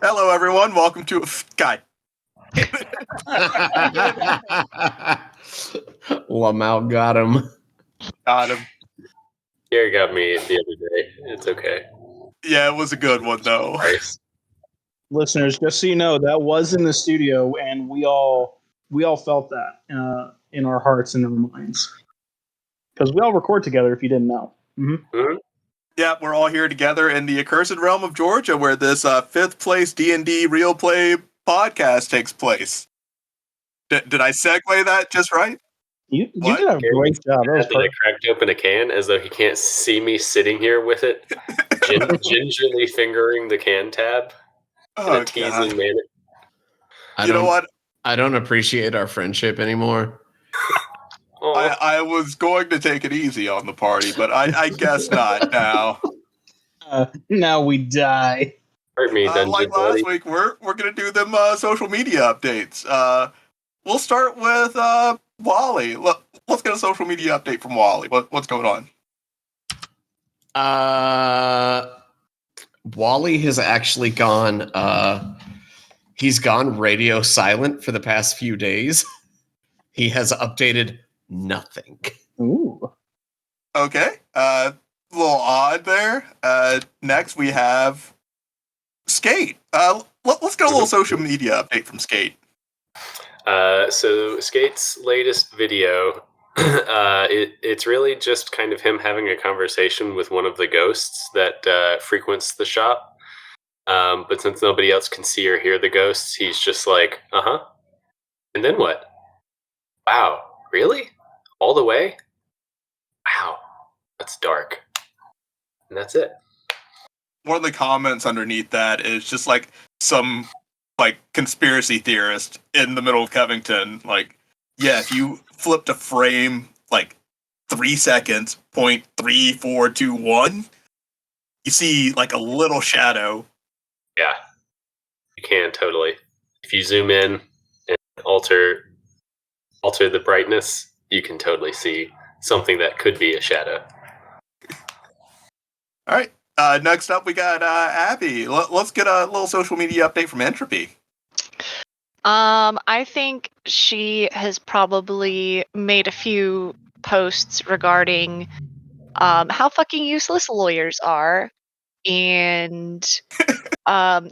Hello, everyone. Welcome to God. Lamau got him. Got him. Gary got me the other day. It's okay. Yeah, it was a good one though. Nice. Listeners, just so you know, that was in the studio, and we all felt that in our hearts and our minds because we all record together. If you didn't know. Mm-hmm. Yeah, we're all here together in the accursed realm of Georgia, where this fifth place D&D real play podcast takes place. Did I segue that just right? You did a great job. That was I cracked open a can as though he can't see me sitting here with it, gingerly fingering the can tab in a teasing manner. You know what? I don't appreciate our friendship anymore. I was going to take it easy on the party, but I guess not now. Now we die. Hurt me, Dungeon like last week, we're gonna do them social media updates. We'll start with Wally. Let's get a social media update from Wally. What's going on? Wally has actually gone. He's gone radio silent for the past few days. He has updated nothing. Ooh. Okay. A little odd there. Next we have Skate. Let's get a little social media update from Skate. So Skate's latest video, it's really just kind of him having a conversation with one of the ghosts that frequents the shop. But since nobody else can see or hear the ghosts, he's just like, and then what? Wow, really? All the way? Wow, that's dark. And that's it. One of the comments underneath that is just like some conspiracy theorist in the middle of Covington. Like, yeah, if you flipped a frame 3 seconds, 0.3421, you see a little shadow. Yeah, you can totally. If you zoom in and alter the brightness, you can totally see something that could be a shadow. All right. Next up, we got Abby. Let's get a little social media update from Entropy. I think she has probably made a few posts regarding how fucking useless lawyers are, and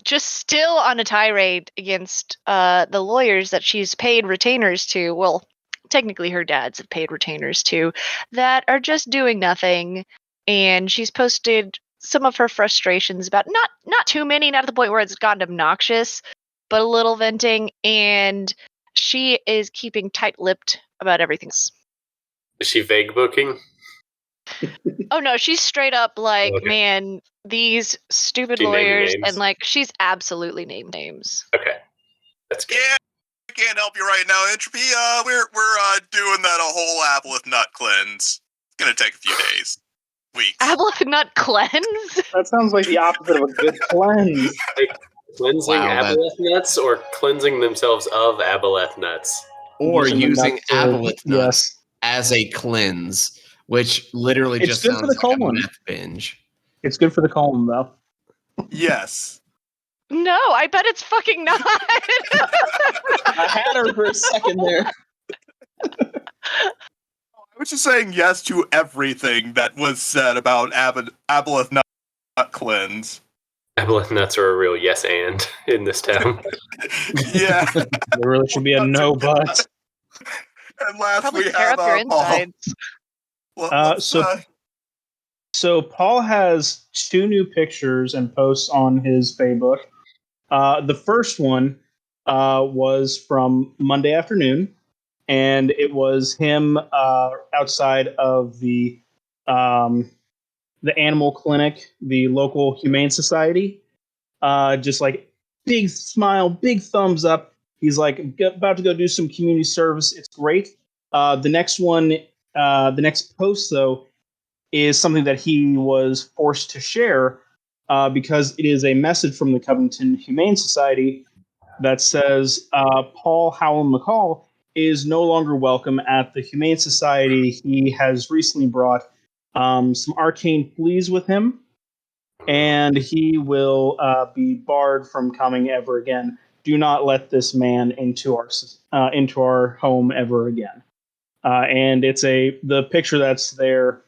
just still on a tirade against the lawyers that she's paid retainers to. Well, technically her dads have paid retainers to, that are just doing nothing. And she's posted some of her frustrations about not too many, not at the point where it's gotten obnoxious, but a little venting. And she is keeping tight-lipped about everything. Is she vague booking? Oh no, she's straight up like, okay. Man, these stupid lawyers, and she's absolutely named names. Okay, that's good. Yeah, I can't help you right now, Entropy. We're doing that a whole aboleth nut cleanse. It's gonna take a few days, weeks. Aboleth nut cleanse? That sounds like the opposite of a good cleanse. Cleansing aboleth nuts, or cleansing themselves of aboleth nuts, or using aboleth nuts as a cleanse. Which literally just sounds like a meth binge. It's good for the colon, though. Yes. No, I bet it's fucking not. I had her for a second there. I was just saying yes to everything that was said about aboleth nut cleanse. Aboleth nuts are a real yes and in this town. Yeah. There really should be a no but. And last probably we tear have up your insides. So Paul has 2 new pictures and posts on his Facebook. The first one was from Monday afternoon, and it was him outside of the animal clinic, the local humane society. Just big smile, big thumbs up. He's about to go do some community service. It's great. The next one. The next post, though, is something that he was forced to share because it is a message from the Covington Humane Society that says Paul Howland McCall is no longer welcome at the Humane Society. He has recently brought some arcane fleas with him, and he will be barred from coming ever again. Do not let this man into our home ever again. And it's the picture that's there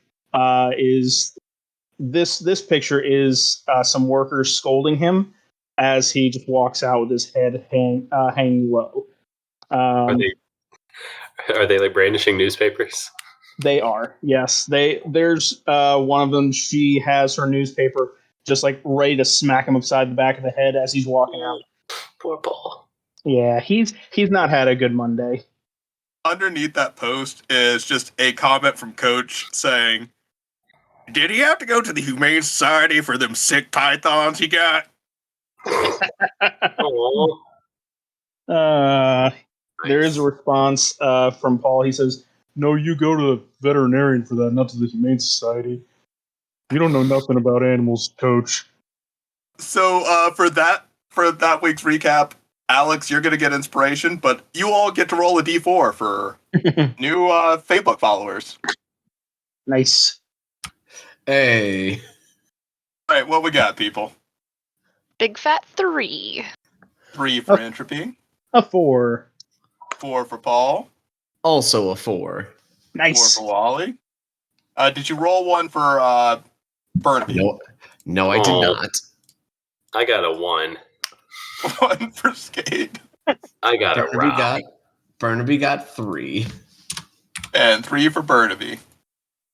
is this picture is some workers scolding him as he just walks out with his head hanging low. Are they like brandishing newspapers? They are, yes. There's one of them. She has her newspaper just like ready to smack him upside the back of the head as he's walking out. Poor Paul. Yeah, he's not had a good Monday. Underneath that post is just a comment from Coach saying, "Did he have to go to the Humane Society for them sick pythons he got?" Oh, There is a response from Paul. He says, "No, you go to the veterinarian for that, not to the Humane Society. You don't know nothing about animals, Coach." So for that week's recap, Alex, you're gonna get inspiration, but you all get to roll a d4 for new Facebook followers. Nice. Hey. All right, what we got, people? Big fat 3. 3 for Entropy, A 4. 4 for Paul, Also a 4. 4 Nice. for Wally. Did you roll one for Burnaby? No, I did Oh. not. I got a 1. 1 for Skate, I got a rock. Burnaby got 3. and 3 for Burnaby.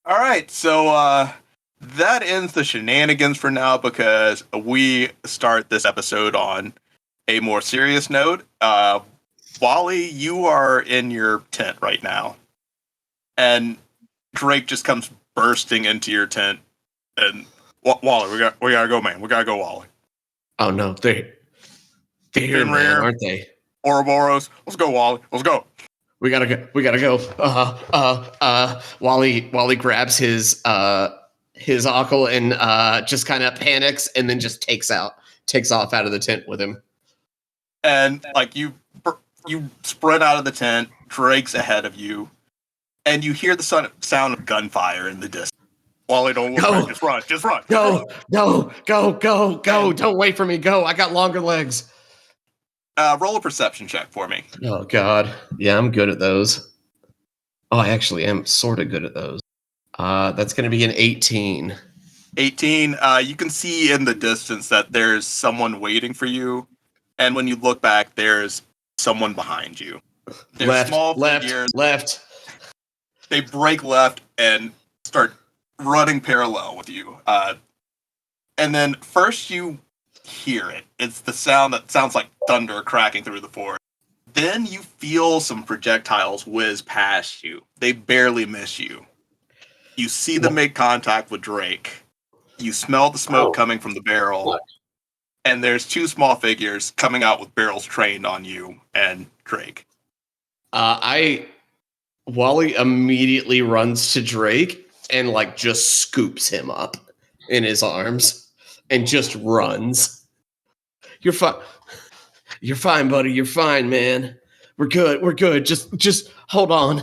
All right, so that ends the shenanigans for now because we start this episode on a more serious note. Wally, you are in your tent right now, and Drake just comes bursting into your tent. And Wally, we gotta go, man. We gotta go, Wally. Oh no, they're here, man, aren't they? Ouroboros, let's go, Wally. Let's go. We gotta go. Wally grabs his uncle and just kind of panics and then just takes off out of the tent with him. And like you spread out of the tent. Drake's ahead of you, and you hear the sound of gunfire in the distance. Wally, don't look back. Just run. Go. Don't wait for me. Go. I got longer legs. Roll a perception check for me. Oh God. Yeah, I'm good at those. Oh, I actually am sort of good at those. That's going to be an 18. 18. You can see in the distance that there's someone waiting for you, and when you look back, there's someone behind you. There's Left. small figures. They break left and start running parallel with you. And then first you hear it. It's the sound that sounds like thunder cracking through the forest. Then you feel some projectiles whiz past you. They barely miss you. You see them make contact with Drake. You smell the smoke coming from the barrel. What? And there's 2 small figures coming out with barrels trained on you and Drake. Wally immediately runs to Drake and like just scoops him up in his arms and just runs. You're fine. You're fine, buddy. You're fine, man. We're good. Just hold on.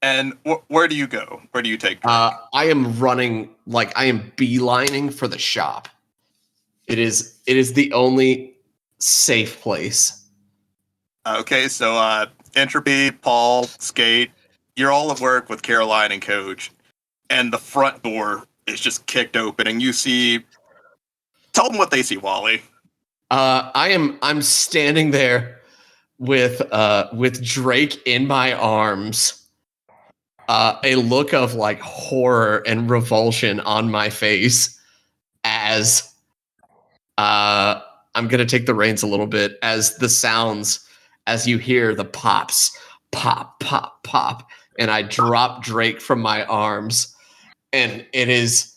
And where do you go? Where do you take Drake? I am running, like I am beelining for the shop. It is the only safe place. Okay, so Entropy, Paul, Skate, you're all at work with Caroline and Coach, and the front door is just kicked open, and you see. Tell them what they see, Wally. I'm standing there with Drake in my arms. A look of like horror and revulsion on my face as I'm gonna take the reins a little bit as the sounds, as you hear the pops, pop, pop, pop, and I drop Drake from my arms, and it is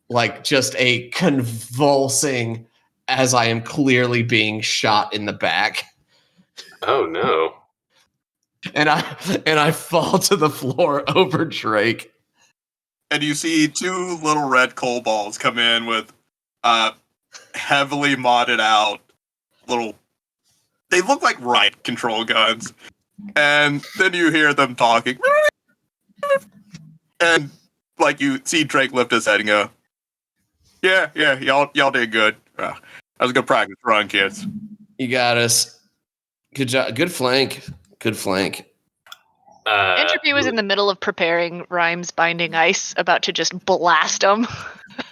like just a convulsing as I am clearly being shot in the back. Oh no. And I fall to the floor over Drake. And you see 2 little red coal balls come in with heavily modded out little. They look like riot control guns. And then you hear them talking. And like you see Drake lift his head and go, Yeah, y'all did good. That was a good practice run, kids. You got us. Good job. Good flank. Good flank. Entropy was in the middle of preparing Rhymes Binding Ice, about to just blast them.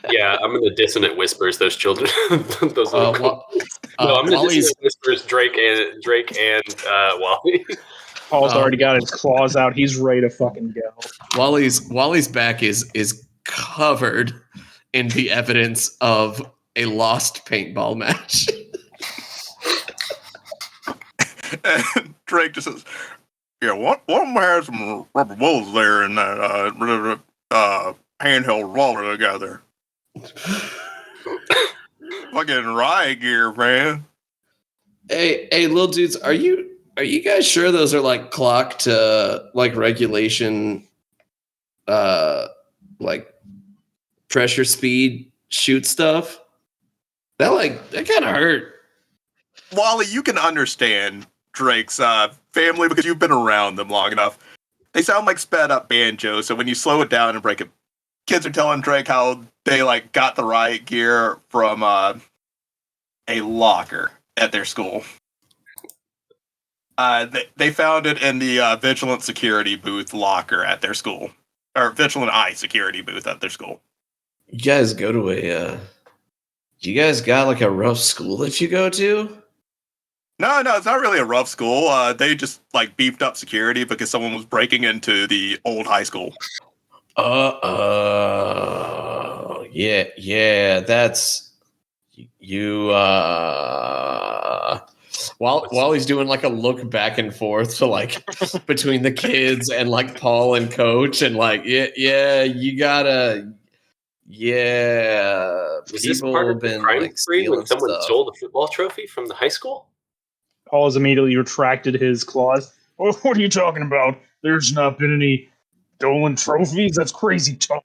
Yeah, I'm in the dissonant whispers. Those children, those little. No, I'm in the Wally's dissonant whispers. Drake and Wally. Paul's already got his claws out. He's ready to fucking go. Wally's back is covered in the evidence of a lost paintball match. And Drake just says, "Yeah, one of them had some rubber bullets there in that handheld revolver they got there. Fucking riot gear, man." Hey, little dudes, are you guys sure those are like clocked to like regulation, like pressure speed shoot stuff? That kind of hurt. Wally, you can understand Drake's family because you've been around them long enough. They sound like sped up banjos, so when you slow it down and break it, kids are telling Drake how they like got the riot gear from a locker at their school. They found it in the Vigilant Security booth locker at their school, or Vigilant Eye Security booth at their school. You guys go to you guys got like a rough school that you go to? No, it's not really a rough school. They just like beefed up security because someone was breaking into the old high school. Yeah, that's you. While he's doing like a look back and forth to like between the kids and like Paul and Coach and like you gotta Was this part of the crime spree when someone stole the football trophy from the high school? Paul has immediately retracted his claws. Oh, what are you talking about? There's not been any stolen trophies. That's crazy talk.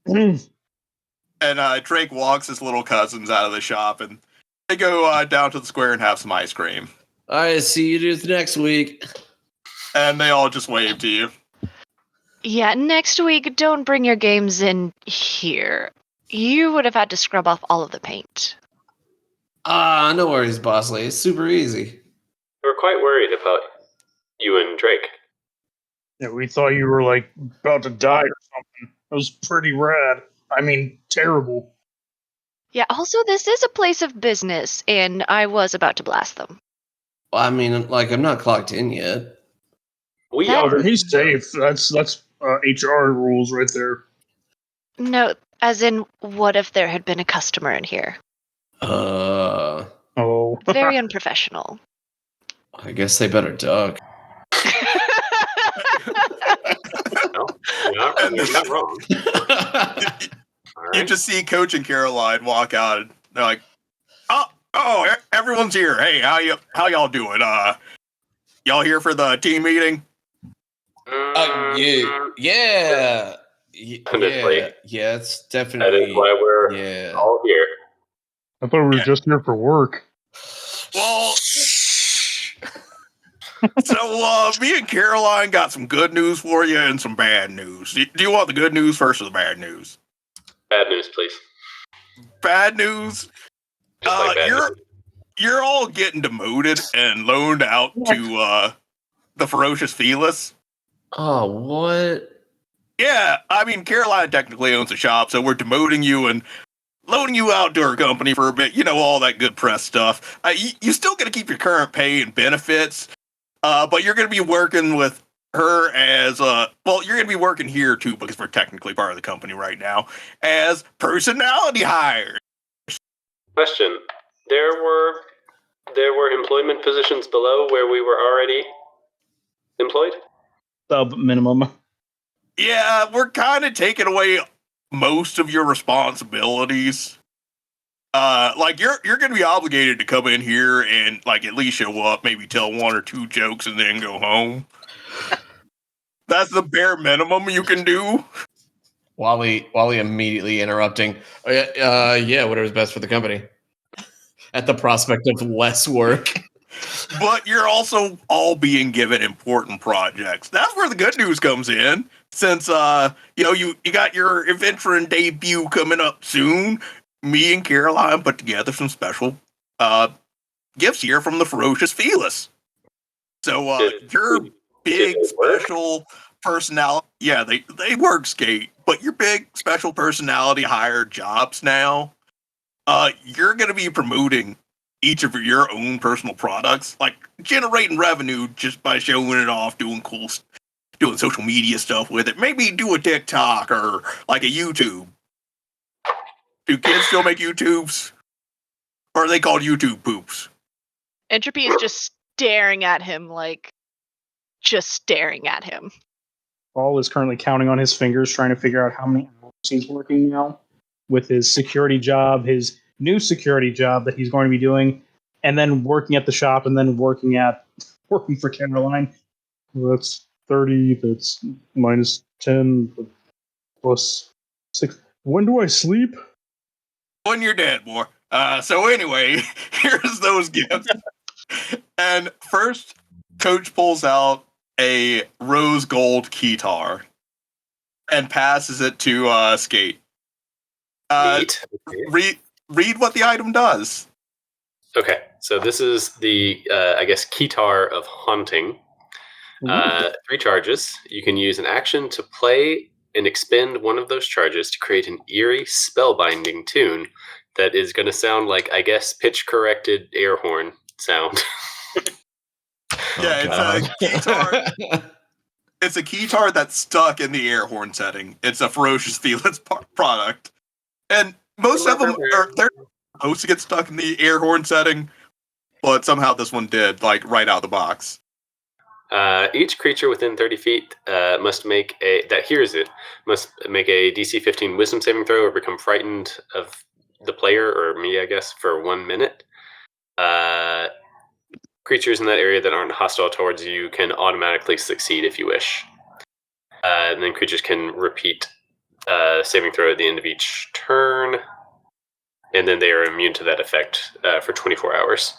And Drake walks his little cousins out of the shop, and they go down to the square and have some ice cream. All right, see you dudes next week. And they all just wave to you. Yeah, next week, don't bring your games in here. You would have had to scrub off all of the paint. No worries, boss lady. It's super easy. We're quite worried about you and Drake. Yeah, we thought you were like about to die or something. That was pretty rad. I mean, terrible. Yeah, also, this is a place of business, and I was about to blast them. Well, I mean, like I'm not clocked in yet. We That- are. Then he's safe. That's HR rules right there. No, as in, what if there had been a customer in here? Oh. Very unprofessional. I guess they better duck. No, you're not wrong. You just see Coach and Caroline walk out, and they're like, "Oh, everyone's here. Hey, how y'all doing? Y'all here for the team meeting?" Yeah. It's definitely. That is why we're all here. I thought we were just here for work. Well, so me and Caroline got some good news for you and some bad news. Do you want the good news first or the bad news? Bad news, please. Bad news. Just like bad news. You're all getting demoted and loaned out to the Ferocious Felis. Oh, what? Yeah, I mean, Caroline technically owns a shop, so we're demoting you and loaning you out to her company for a bit. You know, all that good press stuff. You still going to keep your current pay and benefits, but you're going to be working with her as you're going to be working here too because we're technically part of the company right now as personality hires. Question: There were employment positions below where we were already employed? Sub minimum. Yeah, we're kind of taking away most of your responsibilities. Like you're going to be obligated to come in here and like at least show up, maybe tell one or two jokes and then go home. That's the bare minimum you can do. Wally immediately interrupting. Yeah, whatever's best for the company. At the prospect of less work. But you're also all being given important projects. That's where the good news comes in. since you got your adventuring debut coming up soon, me and Caroline put together some special gifts here from the Ferocious Felis. So your big special personality, yeah, they work, Skate, but your big special personality hired jobs now, you're gonna be promoting each of your own personal products, like generating revenue just by showing it off, doing social media stuff with it. Maybe do a TikTok or like a YouTube. Do kids still make YouTubes? Or are they called YouTube poops? Entropy is just staring at him, just staring at him. Paul is currently counting on his fingers, trying to figure out how many hours he's working now with his security job, his new security job that he's going to be doing, and then working at the shop, and then working for Caroline. That's 30. That's minus 10 plus 6. When do I sleep? When you're dead, boy. So anyway, here's those gifts. And first, Coach pulls out a rose gold keytar and passes it to Skate. Neat. Okay. Read what the item does. Okay, so this is the, I guess, Keytar of Haunting. 3 charges. You can use an action to play and expend one of those charges to create an eerie, spellbinding tune that is going to sound like, I guess, pitch-corrected air horn sound. Yeah, it's a keytar. It's a keytar that's stuck in the air horn setting. It's a Ferocious Felis product. And most of them they're supposed to get stuck in the air horn setting, but somehow this one did, like right out of the box. Each creature within 30 feet must make a DC 15 Wisdom saving throw or become frightened of the player or me, I guess, for 1 minute. Creatures in that area that aren't hostile towards you can automatically succeed if you wish. And then creatures can repeat saving throw at the end of each turn, and then they are immune to that effect for 24 hours.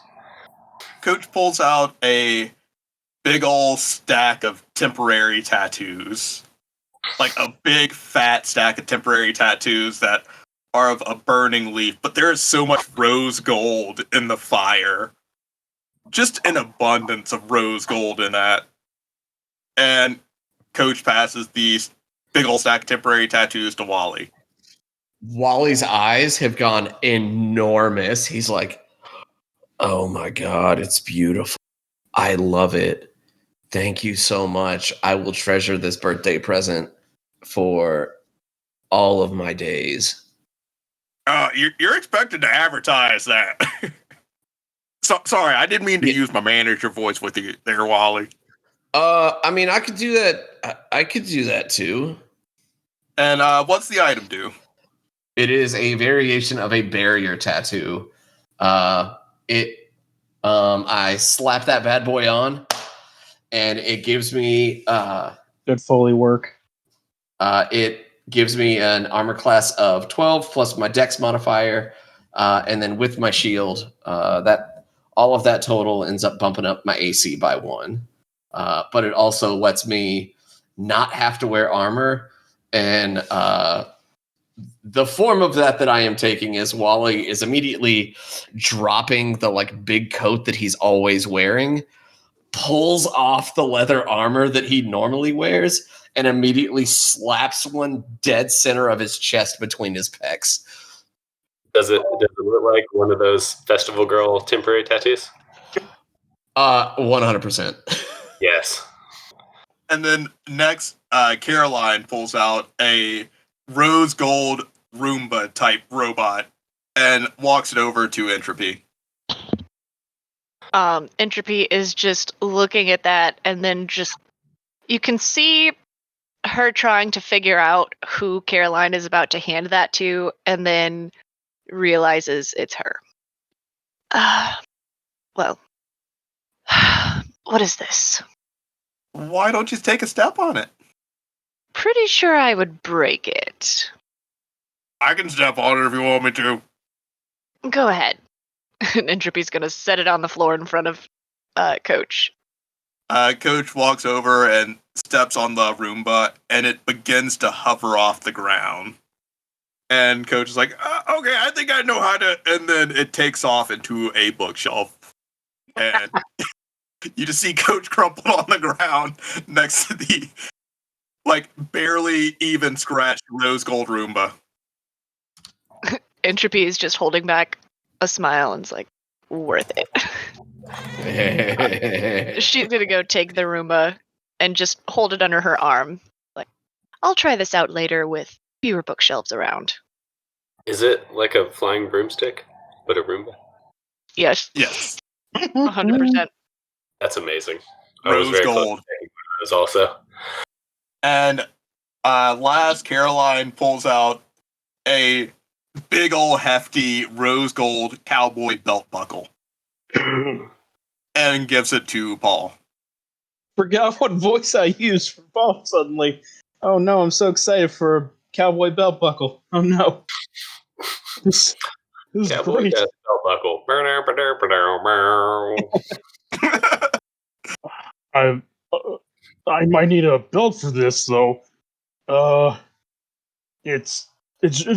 Coach pulls out a big ol' stack of temporary tattoos. Like a big fat stack of temporary tattoos that are of a burning leaf, but there is so much rose gold in the fire. Just an abundance of rose gold in that. And Coach passes these big ol' stack of temporary tattoos to Wally. Wally's eyes have gone enormous. He's like, oh my God, it's beautiful. I love it. Thank you so much. I will treasure this birthday present for all of my days. You're expected to advertise that. Sorry, I didn't mean to use my manager voice with you there, Wally. I mean, I could do that. I could do that too. And what's the item do? It is a variation of a barrier tattoo. I slap that bad boy on, and it gives me Good Foley work. It gives me an armor class of 12 plus my dex modifier, and then with my shield, that all of that total ends up bumping up my AC by 1. But it also lets me not have to wear armor, and the form of that I am taking is Wally is immediately dropping the like big coat that he's always wearing, pulls off the leather armor that he normally wears, and immediately slaps one dead center of his chest between his pecs. Does it look like one of those festival girl temporary tattoos? 100%. Yes. And then next, Caroline pulls out a rose gold Roomba type robot and walks it over to Entropy. Entropy is just looking at that, and then you can see her trying to figure out who Caroline is about to hand that to, and then realizes it's her. Well, what is this? Why don't you take a step on it? Pretty sure I would break it. I can step on it if you want me to. Go ahead. Entropy's gonna set it on the floor in front of Coach. Coach walks over and steps on the Roomba, and it begins to hover off the ground. And Coach is like, okay, I think I know how to... And then it takes off into a bookshelf. And you just see Coach crumpled on the ground next to the, like, barely even scratched rose gold Roomba. Entropy is just holding back a smile and is like, worth it. She's gonna go take the Roomba and just hold it under her arm. Like, I'll try this out later with fewer bookshelves around. Is it like a flying broomstick, but a Roomba? Yes. Yes. 100%. That's amazing. I was Rose very close gold. to taking those also. And last, Caroline pulls out a big ol' hefty rose gold cowboy belt buckle and gives it to Paul. Forgot what voice I used for Paul suddenly. Oh no, I'm so excited for a cowboy belt buckle. Oh no. This is Cowboy great. belt buckle. I might need a belt for this though. It's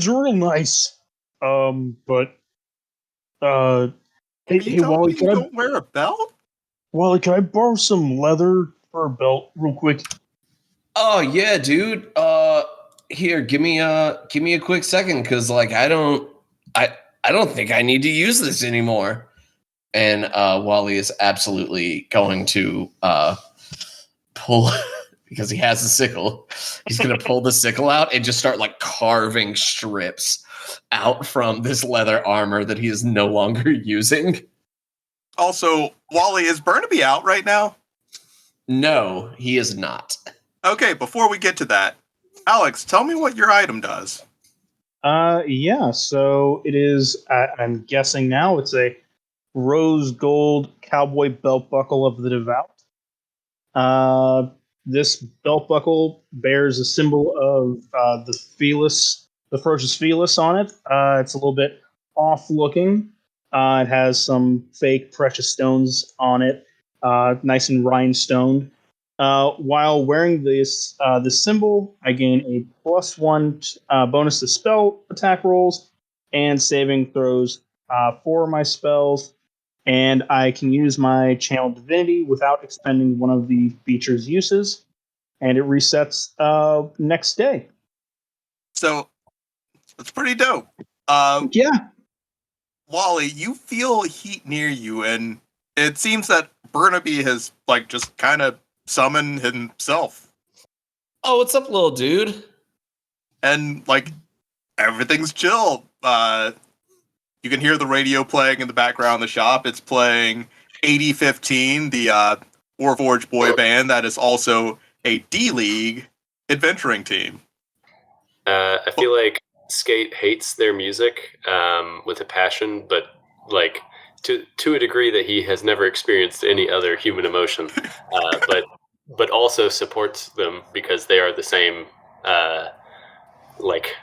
real nice. But Are hey, you telling Wally, me you don't wear a belt? Can I borrow some leather for a belt real quick? Oh yeah, dude. Here, give me a quick second, because like I don't think I need to use this anymore. And Wally is absolutely going to pull because he has a sickle. He's gonna pull the sickle out and just start like carving strips out from this leather armor that he is no longer using. Also, Wally, is Burnaby out right now? No, he is not. Okay, before we get to that, Alex, tell me what your item does. Yeah. So it is. I'm guessing now it's a rose gold cowboy belt buckle of the devout. This belt buckle bears a symbol of the Felis, the ferocious Felis on it. It's a little bit off looking. It has some fake precious stones on it, nice and rhinestoned. While wearing this symbol, I gain a +1 bonus to spell attack rolls and saving throws for my spells, and I can use my channel divinity without expending one of the feature's uses, and it resets next day. So, it's pretty dope. Yeah. Wally, you feel heat near you, and it seems that Burnaby has, like, just kind of summoned himself. Oh, what's up, little dude? And, like, everything's chill. You can hear the radio playing in the background of the shop. It's playing 8015, the Warforged boy band that is also a D-League adventuring team. I feel like Skate hates their music with a passion, but like to a degree that he has never experienced any other human emotion. But also supports them because they are the same like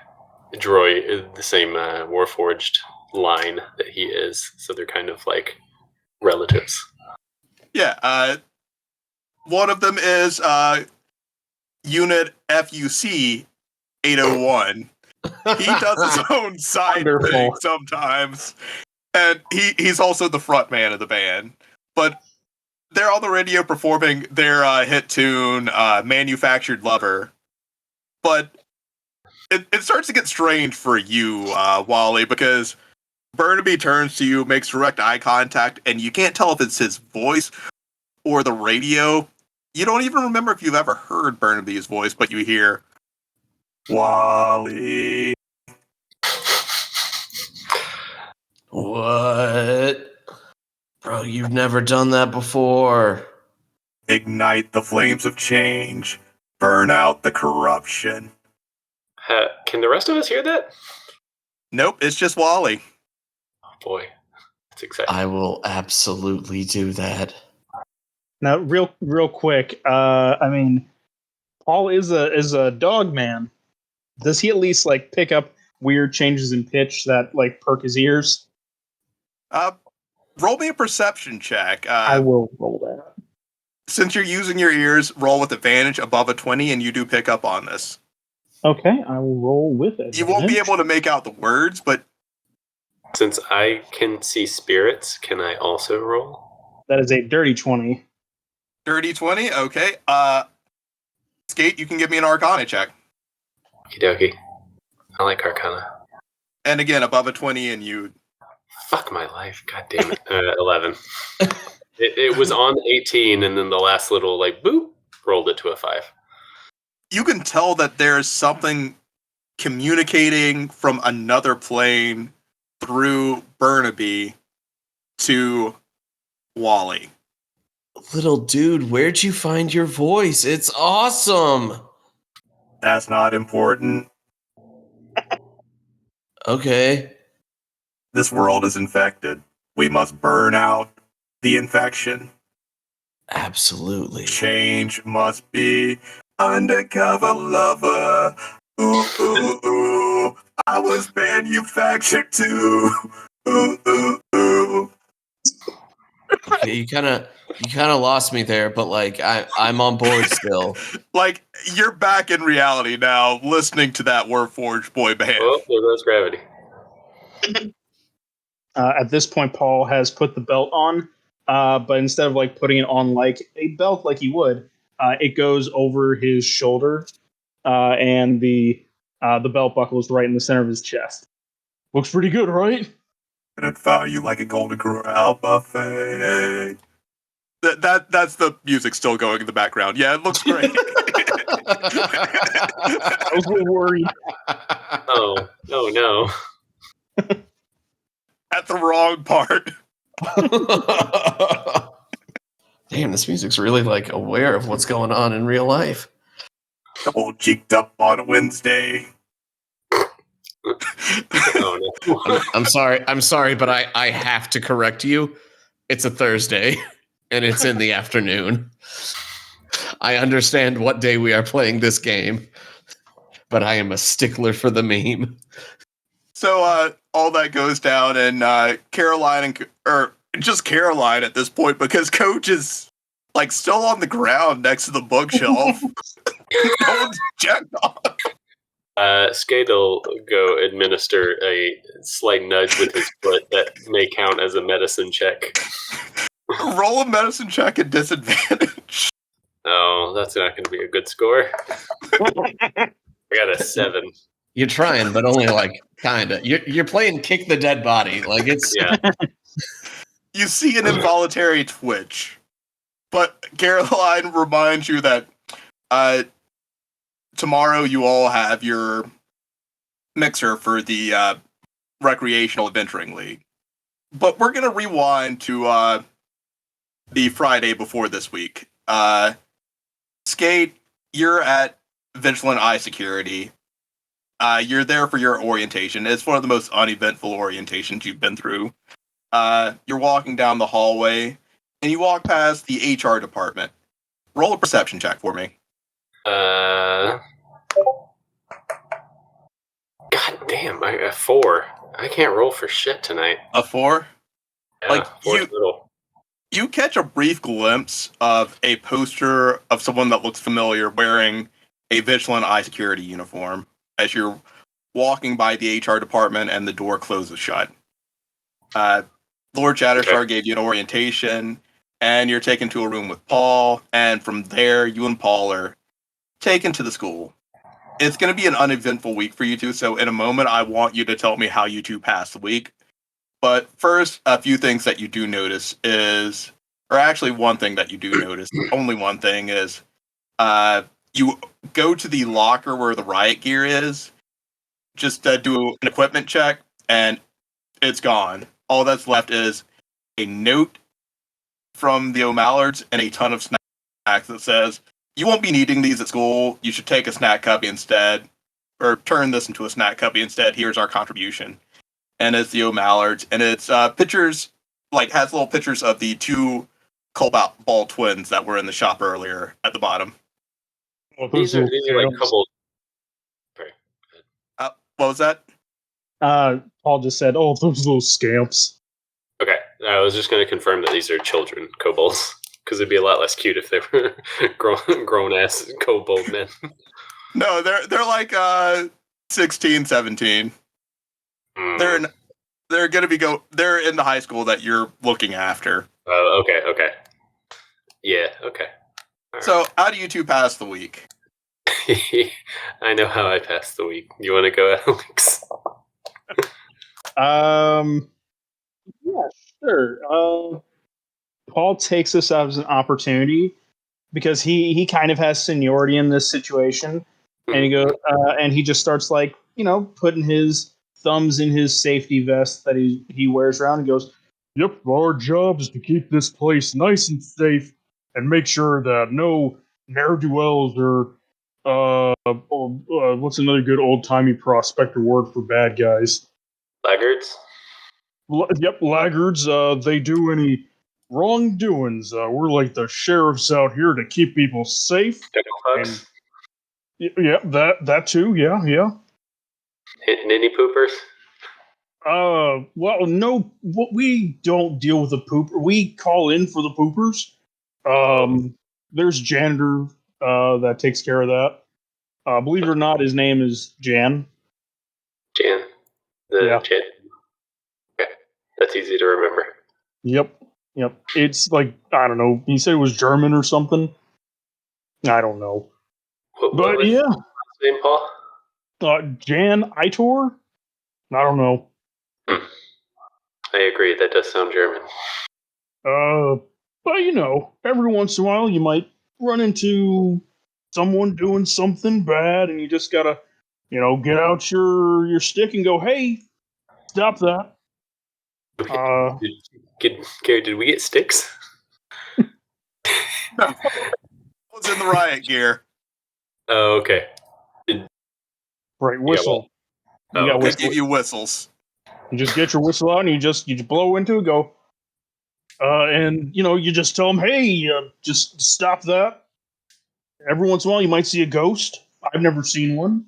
droid, the same Warforged line that he is. So they're kind of like relatives. Yeah, one of them is Unit FUC 801. He does his own side Wonderful. thing sometimes. And he's also the front man of the band. But they're on the radio performing their hit tune, Manufactured Lover. But it starts to get strange for you, Wally, because Burnaby turns to you, makes direct eye contact, and you can't tell if it's his voice or the radio. You don't even remember if you've ever heard Burnaby's voice, but you hear, Wally. What? Bro, you've never done that before. Ignite the flames of change. Burn out the corruption. Can the rest of us hear that? Nope, it's just Wally. Oh boy, that's exciting. I will absolutely do that. Now, real quick. I mean, Paul is a dog man. Does he at least like pick up weird changes in pitch that like perk his ears? Roll me a perception check. I will roll that. since you're using your ears, roll with advantage above a 20, and you do pick up on this. Okay, I will roll with it. You won't be able to make out the words, but Since I can see spirits, can I also roll? That is a dirty 20. dirty 20. Okay. Skate, you can give me an Arcana check. Okie dokie. I like Arcana. And again, above a 20, and you. Fuck my life. God damn it. 11. It was on 18, and then the last little, like, boop, rolled it to a 5. You can tell that there's something communicating from another plane through Burnaby to Wally. Little dude, where'd you find your voice? It's awesome. That's not important. Okay. This world is infected. We must burn out the infection. Absolutely. Change must be undercover lover. Ooh, ooh, ooh. I was manufactured too. Ooh, ooh, ooh. Okay, you kind of lost me there, but like I'm on board still. Like, you're back in reality now, listening to that Warforged boy band. Oh, there goes gravity. At this point, Paul has put the belt on, but instead of like putting it on like a belt like he would, it goes over his shoulder, and the belt buckle is right in the center of his chest. Looks pretty good, right? And I'd fire you like a Golden Corral buffet. That's the music still going in the background. Yeah, it looks great. I was a little worried. Oh no. At the wrong part. Damn, this music's really like aware of what's going on in real life. All cheeked up on a Wednesday. Oh no. I'm sorry, but I have to correct you. It's a Thursday, and it's in the afternoon. I understand what day we are playing this game, but I am a stickler for the meme. So all that goes down, and Caroline or just Caroline at this point, because Coach is like still on the ground next to the bookshelf. No one's checked on. Skate will go administer a slight nudge with his foot that may count as a medicine check. Roll a medicine check at disadvantage. Oh, that's not going to be a good score. I got a 7. You're trying, but only like kinda. You're playing kick the dead body. Like it's Yeah. You see an involuntary twitch, but Caroline reminds you that tomorrow you all have your mixer for the recreational adventuring league. But we're gonna rewind to the Friday before this week. Skate, you're at Vigilant Eye Security. You're there for your orientation. It's one of the most uneventful orientations you've been through. You're walking down the hallway, and you walk past the HR department. Roll a perception check for me. God damn, I got 4. I can't roll for shit tonight. A 4? Yeah, Like, 4 little. You catch a brief glimpse of a poster of someone that looks familiar wearing a Vigilant Eye Security uniform as you're walking by the HR department and the door closes shut. Lord Shatterstar gave you an orientation, and you're taken to a room with Paul, and from there, you and Paul are taken to the school. It's going to be an uneventful week for you two, so in a moment, I want you to tell me how you two passed the week. But first, a few things that you do notice is, or actually one thing that you do notice, only one thing is, you go to the locker where the riot gear is, just do an equipment check, and it's gone. All that's left is a note from the O'Mallards and a ton of snacks that says, you won't be needing these at school, you should take a snack cubby instead, or turn this into a snack cubby instead, here's our contribution. And it's the O'Mallards, and it's pictures, like has little pictures of the 2 Cobalt Ball twins that were in the shop earlier at the bottom. Well, These are like couple. Sorry. What was that? Paul just said, "Oh, those little scamps." Okay, I was just going to confirm that these are children kobolds. Because it'd be a lot less cute if they were grown ass kobold men. No, they're like 16, 17. Mm. They're gonna be they're in the high school that you're looking after. Oh, okay. Yeah, okay. All So how do you two pass the week? right. I know how I passed the week. You want to go, Alex? Yeah, sure. Paul takes this as an opportunity because he kind of has seniority in this situation, and he just starts like putting his thumbs in his safety vest that he wears around and goes, "Yep, our job is to keep this place nice and safe and make sure that no ne'er do wells or what's another good old timey prospector word for bad guys? Laggards? Yep, laggards. They do any wrongdoings. We're like the sheriffs out here to keep people safe. And Ducklepugs? yeah, that too. Yeah. Ninny poopers? Well, no, we don't deal with the pooper. We call in for the poopers. There's janitor that takes care of that. Believe it or not, his name is Jan. Jan. Yeah. Jan. Okay. That's easy to remember. Yep. It's like I don't know. He said it was German or something. I don't know. What But was yeah, his name, Paul? Jan Itor? I don't know. I agree. That does sound German. But every once in a while you might run into someone doing something bad, and you just gotta, get out your stick and go, "Hey, stop that." Gary, did we get sticks? No, what's in the riot gear? Oh, okay. Right, whistle. You got okay. They whistle. give you whistles. You just get your whistle out, and you just blow into it, go. And you just tell them, "Hey, just stop that." Every once in a while, you might see a ghost. I've never seen one.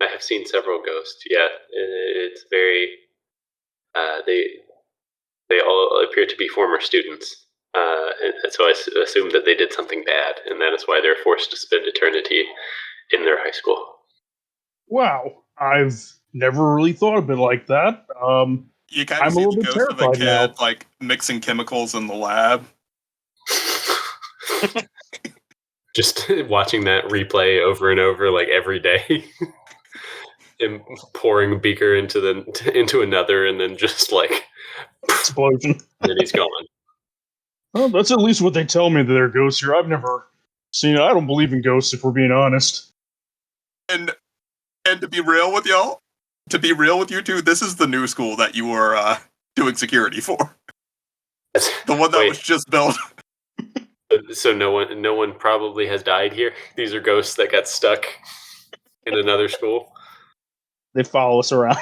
I have seen several ghosts. Yeah, it's very. They all appear to be former students, and so I assume that they did something bad, and that is why they're forced to spend eternity in their high school. Wow, I've never really thought of it like that. You kind of I'm a see little the bit ghost of a terrified kid now. like mixing chemicals in the lab. Just watching that replay over and over, like every day, and pouring a beaker into another, and then just like Explosion. and then he's gone. Well, that's at least what they tell me that they're ghosts here. I've never seen it. I don't believe in ghosts, if we're being honest. And to be real with y'all, to be real with you two, this is the new school that you were doing security for. The one that was just built. So no one probably has died here. These are ghosts that got stuck in another school. They follow us around.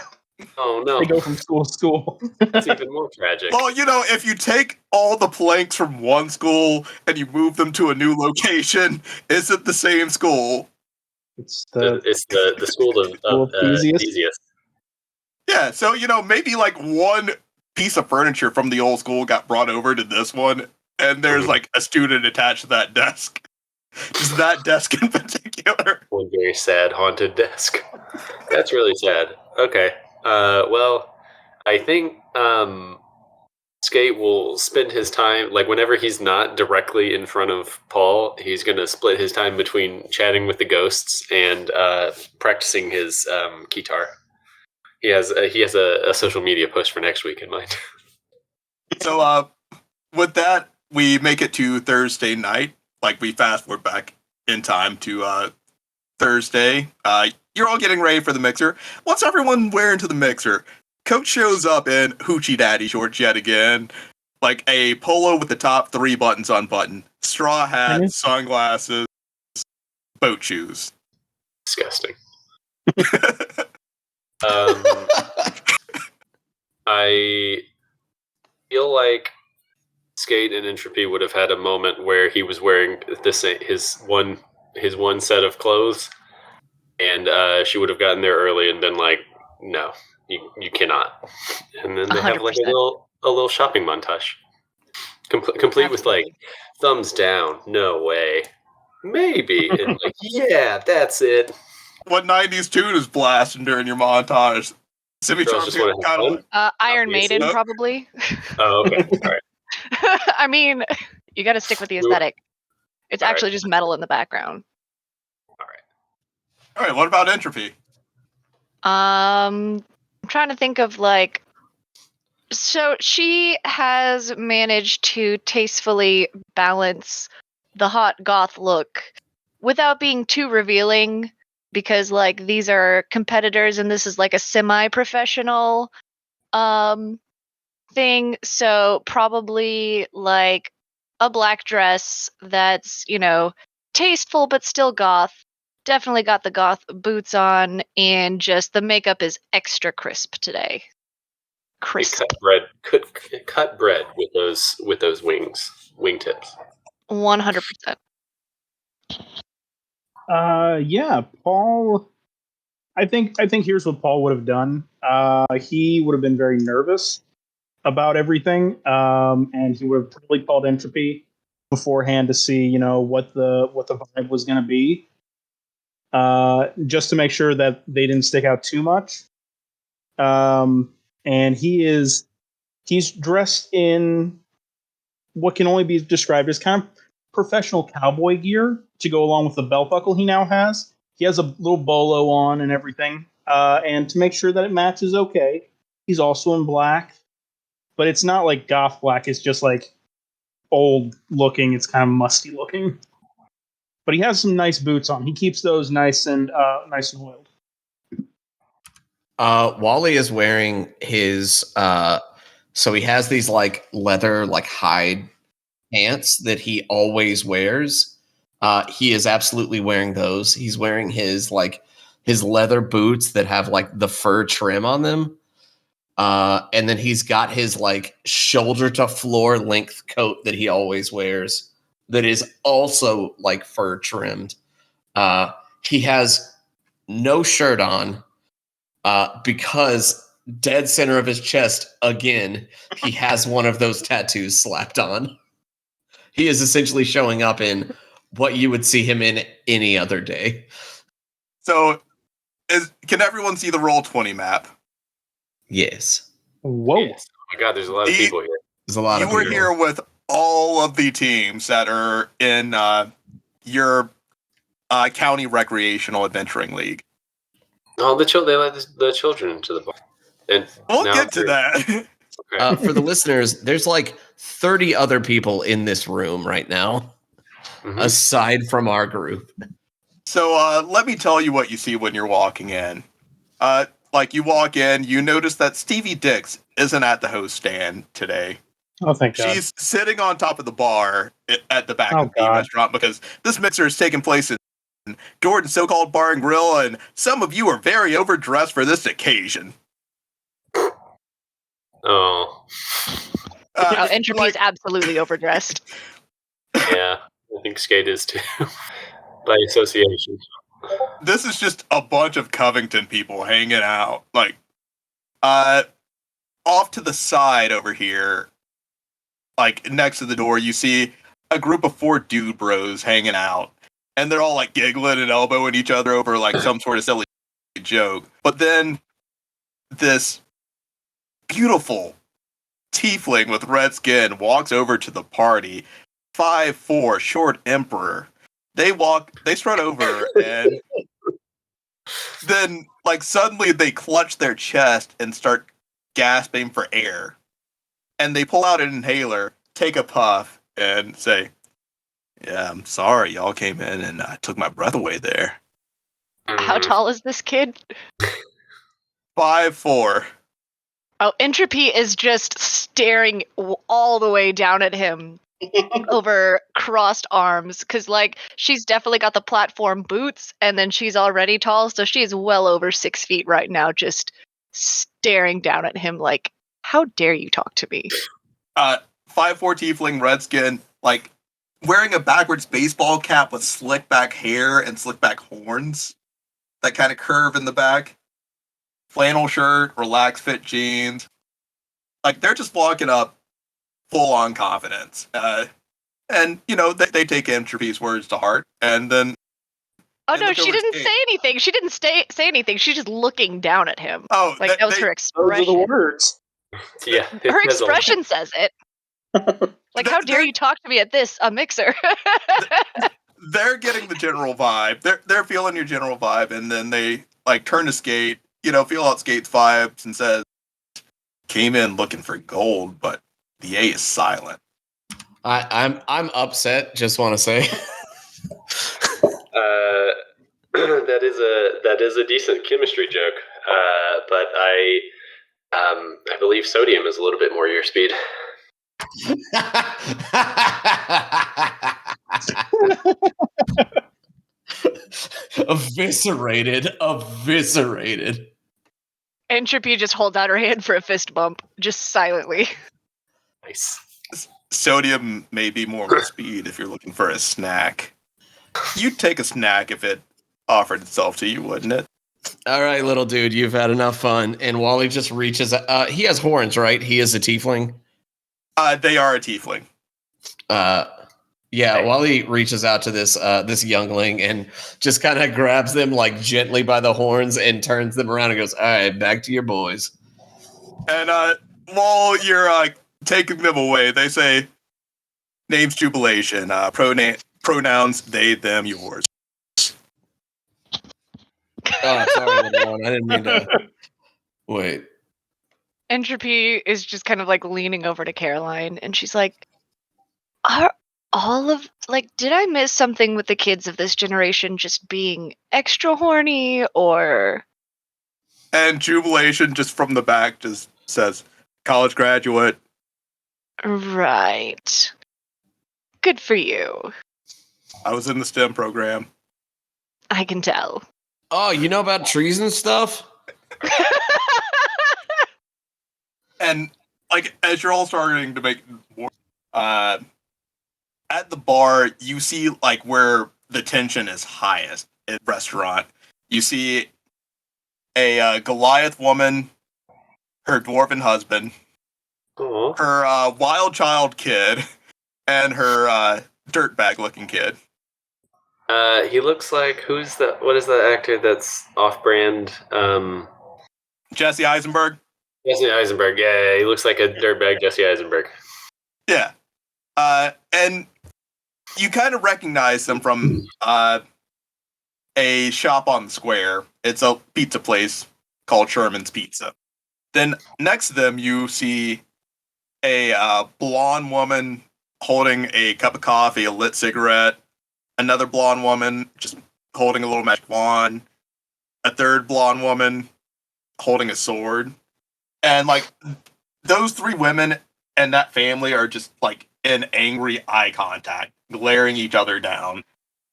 Oh no! They go from school to school. That's even more tragic. Well, if you take all the planks from one school and you move them to a new location, is it the same school? It's the school of Theseus. Theseus. Yeah, so maybe like one piece of furniture from the old school got brought over to this one, and there's like a student attached to that desk. Just that desk in particular. One very sad haunted desk. That's really sad. Okay. Well, I think Skate will spend his time, like whenever he's not directly in front of Paul, he's going to split his time between chatting with the ghosts and practicing his guitar. He has a social media post for next week in mind. So with that, we make it to Thursday night. Like we fast forward back in time to Thursday. You're all getting ready for the mixer. What's everyone wearing to the mixer? Coach shows up in Hoochie Daddy shorts yet again. Like a polo with the top 3 buttons unbuttoned. Straw hat, sunglasses, boat shoes. Disgusting. I feel like Skate and Entropy would have had a moment where he was wearing his one set of clothes, and she would have gotten there early and been like, "No, you cannot." And then they have like a 100%. little shopping montage. complete with like Absolutely. thumbs down, no way, maybe, and like yeah, that's it. What 90s tune is blasting during your montage? Simi Girls Charms just here, want to have kind of fun. like, Iron Obviously. Maiden, probably. Oh, okay, all right. I mean, you got to stick with the aesthetic. It's All actually right. just metal in the background. all right, what about Entropy? I'm trying to think of like. So she has managed to tastefully balance the hot goth look without being too revealing, because like these are competitors and this is like a semi-professional um thing. So probably like a black dress that's, tasteful but still goth. Definitely got the goth boots on, and just the makeup is extra crisp today. You Crisp. cut bread with those wingtips. 100%. Yeah, Paul. I think here's what Paul would have done. He would have been very nervous about everything, and he would have probably called Entropy beforehand to see, what the vibe was going to be, just to make sure that they didn't stick out too much. And he's dressed in what can only be described as kind of professional cowboy gear to go along with the belt buckle he now has. He has a little bolo on and everything, and to make sure that it matches okay, he's also in black, but it's not like goth black. It's just like old looking. It's kind of musty looking. But he has some nice boots on. He keeps those nice and oiled. Wally is wearing his so he has these like leather like hide pants that he always wears. He is absolutely wearing those. He's wearing his leather boots that have like the fur trim on them. And then he's got his like shoulder to floor length coat that he always wears that is also like fur trimmed. He has no shirt on because dead center of his chest, again, he has one of those tattoos slapped on. He is essentially showing up in what you would see him in any other day. So, can everyone see the Roll20 map? Yes. Whoa. Yes. Oh my god, there's a lot of people here. There's a lot You of were people. here with all of the teams that are in your county recreational adventuring league. Oh, they let the children into the bar. And We'll now get to that. Okay. For the listeners, there's like 30 other people in this room right now, Mhm. aside from our group. So let me tell you what you see when you're walking in. Like you walk in, you notice that Stevie Dix isn't at the host stand today. Oh, thank God. She's sitting on top of the bar at the back Oh, of the God. restaurant because this mixer is taking place in Jordan's so-called bar and grill, and some of you are very overdressed for this occasion. Oh, Entropy is absolutely overdressed. yeah. I think Skate is too, by association. This is just a bunch of Covington people hanging out. Like, off to the side over here, like next to the door, you see a group of 4 dude bros hanging out. And they're all like giggling and elbowing each other over like some sort of silly joke. But then this beautiful tiefling with red skin walks over to the party. 5'4", short emperor. They strut over, and then like suddenly they clutch their chest and start gasping for air. And they pull out an inhaler, take a puff, and say, "Yeah, I'm sorry, y'all came in and took my breath away there." How tall is this kid? 5'4". Oh, Entropy is just staring all the way down at him over crossed arms, because like she's definitely got the platform boots, and then she's already tall, so she's well over 6 feet right now, just staring down at him like, how dare you talk to me? 5'4" tiefling, red skin, like wearing a backwards baseball cap with slick back hair and slick back horns that kind of curve in the back. Flannel shirt, relaxed fit jeans. Like they're just walking up full-on confidence. And, they take Entropy's words to heart, and then Oh they no, look she over at didn't Skate. say anything. She didn't say anything. She's just looking down at him. Oh, Like that was her Those are expression. the words. Yeah, it Her says a lot. expression says it. Like, how dare you talk to me at this, a mixer? They're getting the general vibe. They're feeling your general vibe, and then they turn to Skate, feel out Skate's vibes, and says, "Came in looking for gold, but the A is silent." I'm upset. Just want to say. That is a decent chemistry joke, but I believe sodium is a little bit more your speed. Eviscerated. Entropy just holds out her hand for a fist bump, just silently. Nice. Sodium may be more my speed if you're looking for a snack. You'd take a snack if it offered itself to you, wouldn't it? All right, little dude, you've had enough fun. And Wally just reaches. He has horns, right? He is a tiefling. They are a tiefling. Yeah. Wally reaches out to this youngling and just kind of grabs them like gently by the horns and turns them around and goes, "All right, back to your boys." And while you're taking them away, they say, "Name's Jubilation. Pronouns they, them, yours." Oh, sorry, little one. I didn't mean to. Wait. Entropy is just kind of like leaning over to Caroline, and she's like, "Are all of did I miss something with the kids of this generation just being extra horny, or?" And Jubilation, just from the back, just says, "College graduate." Right. Good for you. I was in the STEM program. I can tell. Oh, you know about trees and stuff? And as you're all starting to make more, at the bar, you see where the tension is highest in the restaurant. You see a Goliath woman, her dwarven husband, Aww. her wild child kid, and her dirtbag looking kid. He looks like what is the actor that's off-brand? Jesse Eisenberg. Jesse Eisenberg. Yeah, he looks like a dirtbag Jesse Eisenberg. Yeah. And you kind of recognize them from a shop on the square. It's a pizza place called Sherman's Pizza. Then next to them, you see a blonde woman holding a cup of coffee, a lit cigarette, another blonde woman just holding a little magic wand, a third blonde woman holding a sword. And those three women and that family are just in angry eye contact, glaring each other down.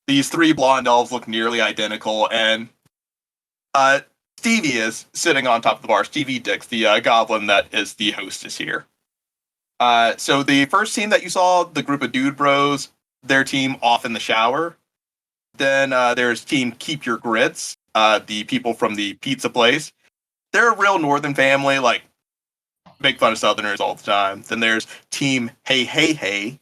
These three blonde elves look nearly identical, and Stevie is sitting on top of the bar. Stevie Dix, the goblin that is the hostess here. So the first team that you saw, the group of dude bros, their team off in the shower. Then there's team Keep Your Grits, the people from the pizza place. They're a real northern family, make fun of Southerners all the time. Then there's team Hey Hey Hey,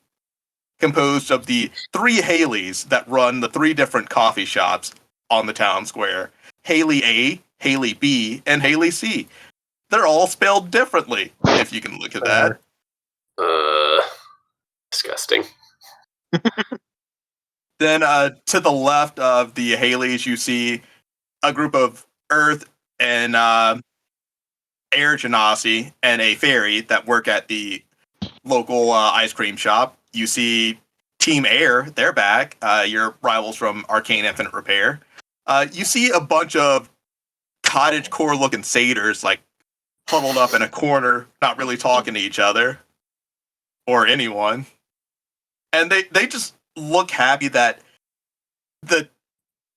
composed of the three Haleys that run the three different coffee shops on the town square. Haley A, Haley B, and Haley C. They're all spelled differently, if you can look at that. Disgusting. Then to the left of the Haleys, you see a group of Earth and Air Genasi and a fairy that work at the local ice cream shop. You see Team Air, they're back. Your rivals from Arcane Infinite Repair. You see a bunch of cottage core looking satyrs huddled up in a corner, not really talking to each other or anyone. And they just look happy that the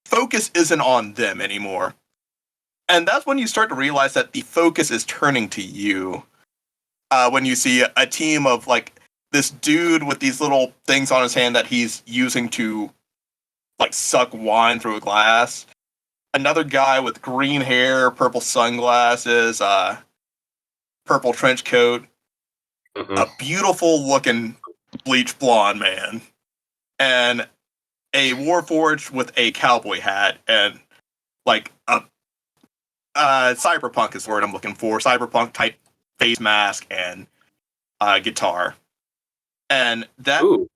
focus isn't on them anymore. And that's when you start to realize that the focus is turning to you. When you see a team of this dude with these little things on his hand that he's using to suck wine through a glass. Another guy with green hair, purple sunglasses, purple trench coat. Mm-mm. a beautiful looking bleach blonde man, and a warforged with a cowboy hat and like a cyberpunk is the word I'm looking for. Cyberpunk type face mask and guitar. And that, Ooh.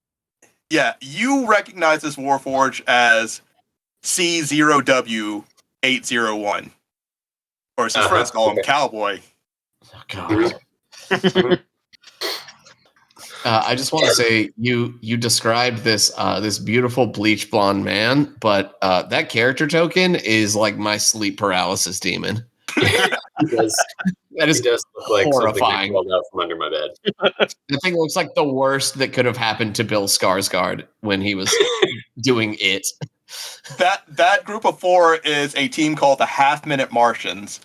yeah, you recognize this warforged as C0W801, or as his friends call him, Okay. Cowboy. Oh, God. I just want to say you described this beautiful bleach blonde man, but that character token is like my sleep paralysis demon. He does. That He is does look like something that horrifying. crawled out from under my bed. The thing looks like the worst that could have happened to Bill Skarsgård when he was doing it. That group of four is a team called the Half Minute Martians,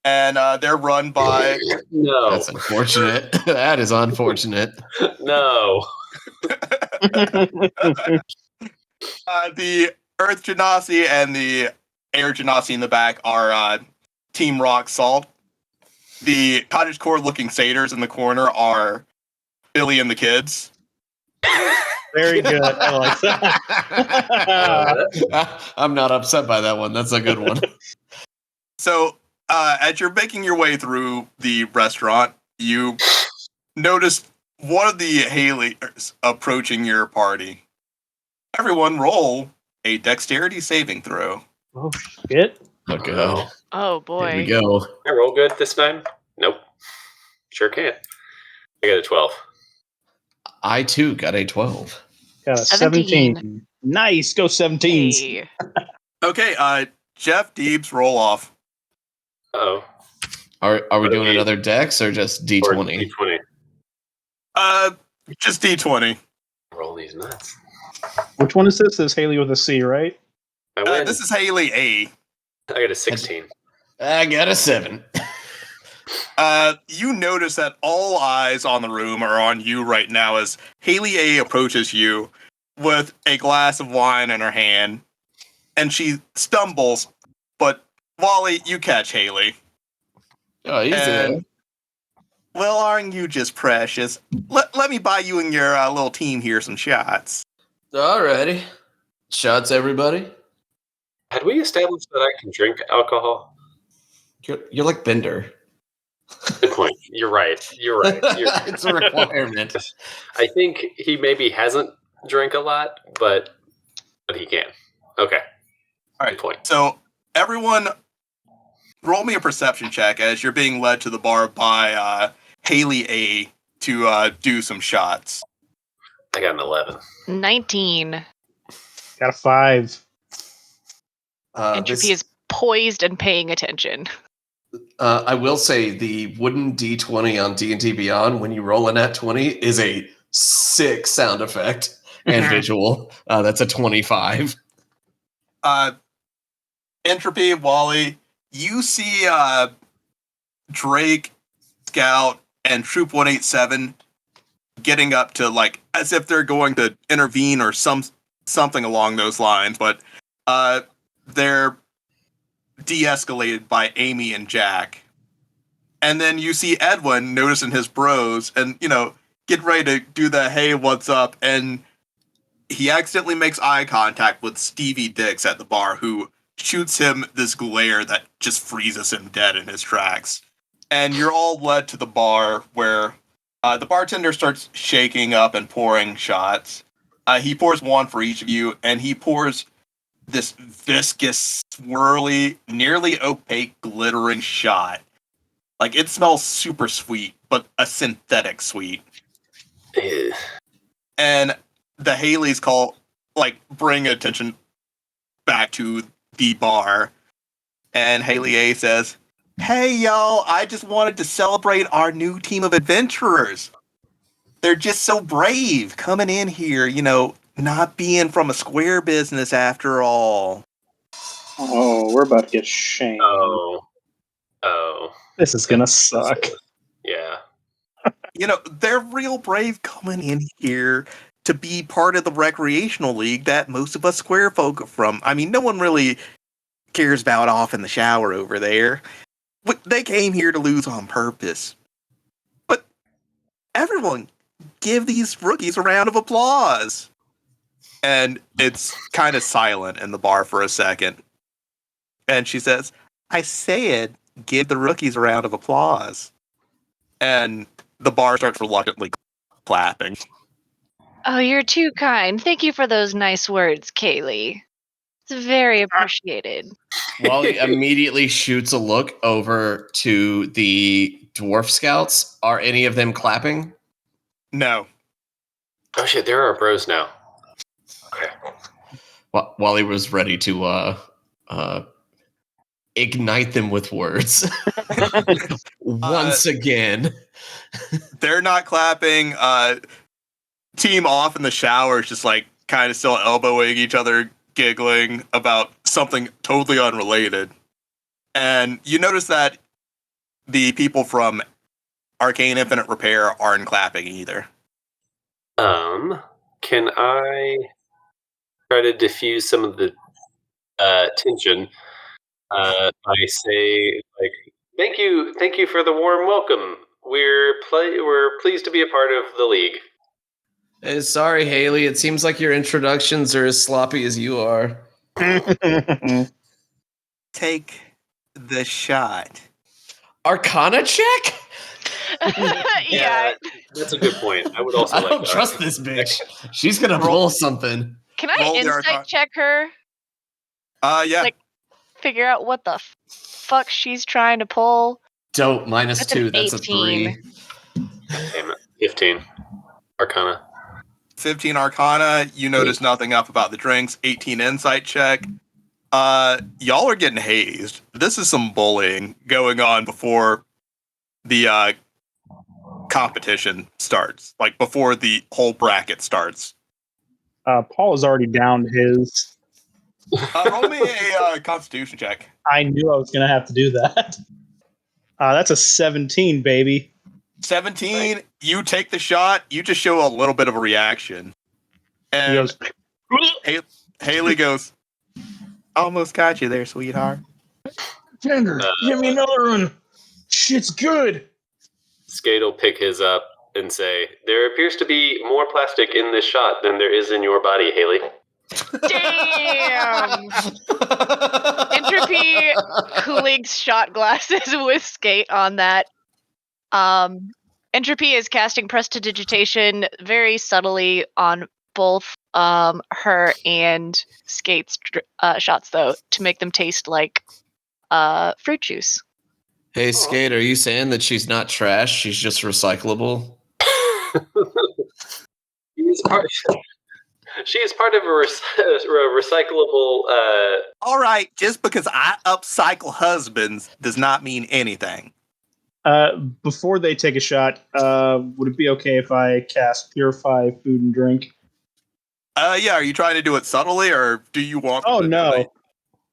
and they're run by No. That's unfortunate. That is unfortunate. No. the Earth Genasi and the Air Genasi in the back are Team Rock Salt. The cottagecore looking satyrs in the corner are Billy and the kids. Very good. I like that. I'm not upset by that one. That's a good one. So, as you're making your way through the restaurant, you notice one of the Haley's approaching your party. Everyone roll a dexterity saving throw. Oh shit! Oh, God. Oh Here we boy. go. I roll good this time? Nope. Sure can't. I got a 12. I, too, got a 12. Got a 17. 17. Nice. Go 17s. Hey. Okay, Jeff Deebs, roll off. Uh-oh. Are we doing Okay. another dex or just Or D20? D20. Just D20. Roll these nuts. Which one is this? This is Haley with a C, right? I win. This is Haley A. I got a 16. I got a 7. You notice that all eyes on the room are on you right now as Haley A approaches you with a glass of wine in her hand, and she stumbles. But Wally, you catch Haley. Oh, easy there. And, well, aren't you just precious? Let me buy you and your little team here some shots. Alrighty. Shots, everybody. Had we established that I can drink alcohol? You're like Bender. Good point. You're right. It's a requirement. I think he maybe hasn't drank a lot, but he can. Okay. All Good right. point. So everyone, roll me a perception check as you're being led to the bar by Haley A to do some shots. I got an 11. 19. Got a 5. Entropy is poised and paying attention. I will say the wooden D20 on D&D Beyond, when you roll a nat 20, is a sick sound effect and visual. That's a 25. Entropy, Wally, you see Drake, Scout, and Troop 187 getting up to, like, as if they're going to intervene or something along those lines, but they're de-escalated by Amy and Jack. And then you see Edwin noticing his bros and, get ready to do the hey, what's up? And he accidentally makes eye contact with Stevie Dix at the bar, who shoots him this glare that just freezes him dead in his tracks. And you're all led to the bar where the bartender starts shaking up and pouring shots. He pours one for each of you, and he pours this viscous, swirly, nearly opaque, glittering shot. Like, it smells super sweet, but a synthetic sweet. Ew. And the Haleys bring attention back to the bar. And Haley A says, hey, y'all, I just wanted to celebrate our new team of adventurers. They're just so brave coming in here, not being from a square business after all. Oh, we're about to get shamed. Oh. This is gonna suck. Yeah. They're real brave coming in here to be part of the recreational league that most of us square folk are from. I mean, no one really cares about off in the shower over there. They came here to lose on purpose. But everyone, give these rookies a round of applause. And it's kind of silent in the bar for a second. And she says, I said, give the rookies a round of applause. And the bar starts reluctantly clapping. Oh, you're too kind. Thank you for those nice words, Kaylee. It's very appreciated. Wally immediately shoots a look over to the dwarf scouts. Are any of them clapping? No. Oh shit, there are bros now. Okay. Wally was ready to ignite them with words. Once again. They're not clapping. Team off in the shower is just like kind of still elbowing each other, giggling about something totally unrelated. And you notice that the people from Arcane Infinite Repair aren't clapping either. Can I try to diffuse some of the tension by say, like, thank you for the warm welcome. We're pleased to be a part of the league. Sorry, Haley. It seems like your introductions are as sloppy as you are. Take the shot. Arcana check? Yeah. That's a good point. I would also I like don't to trust this bitch. She's gonna pull something. Can I Roll the insight Arcana. check her? Yeah. Like, figure out what the fuck she's trying to pull? Dope. -2. That's an That's 18. a 3. Damn it. 15. Arcana. 15 Arcana. You notice nothing up about the drinks. 18 Insight check. Y'all are getting hazed. This is some bullying going on before the competition starts. Like, before the whole bracket starts. Paul has already downed his. Roll me a Constitution check. I knew I was going to have to do that. That's a 17, baby. 17, you take the shot, you just show a little bit of a reaction. He And goes, Haley goes, almost got you there, sweetheart. Tender, give me another one. Shit's good. Skate will pick his up and say, there appears to be more plastic in this shot than there is in your body, Haley. Damn! Entropy cooling shot glasses with Skate on that. Entropy is casting Prestidigitation very subtly on both her and Skate's shots, though, to make them taste like fruit juice. Hey, Skate, are you saying that she's not trash? She's just recyclable? She is part of a recyclable... All right, just because I upcycle husbands does not mean anything. Before they take a shot, would it be okay if I cast Purify Food and Drink? Yeah, are you trying to do it subtly, or do you want them to know that?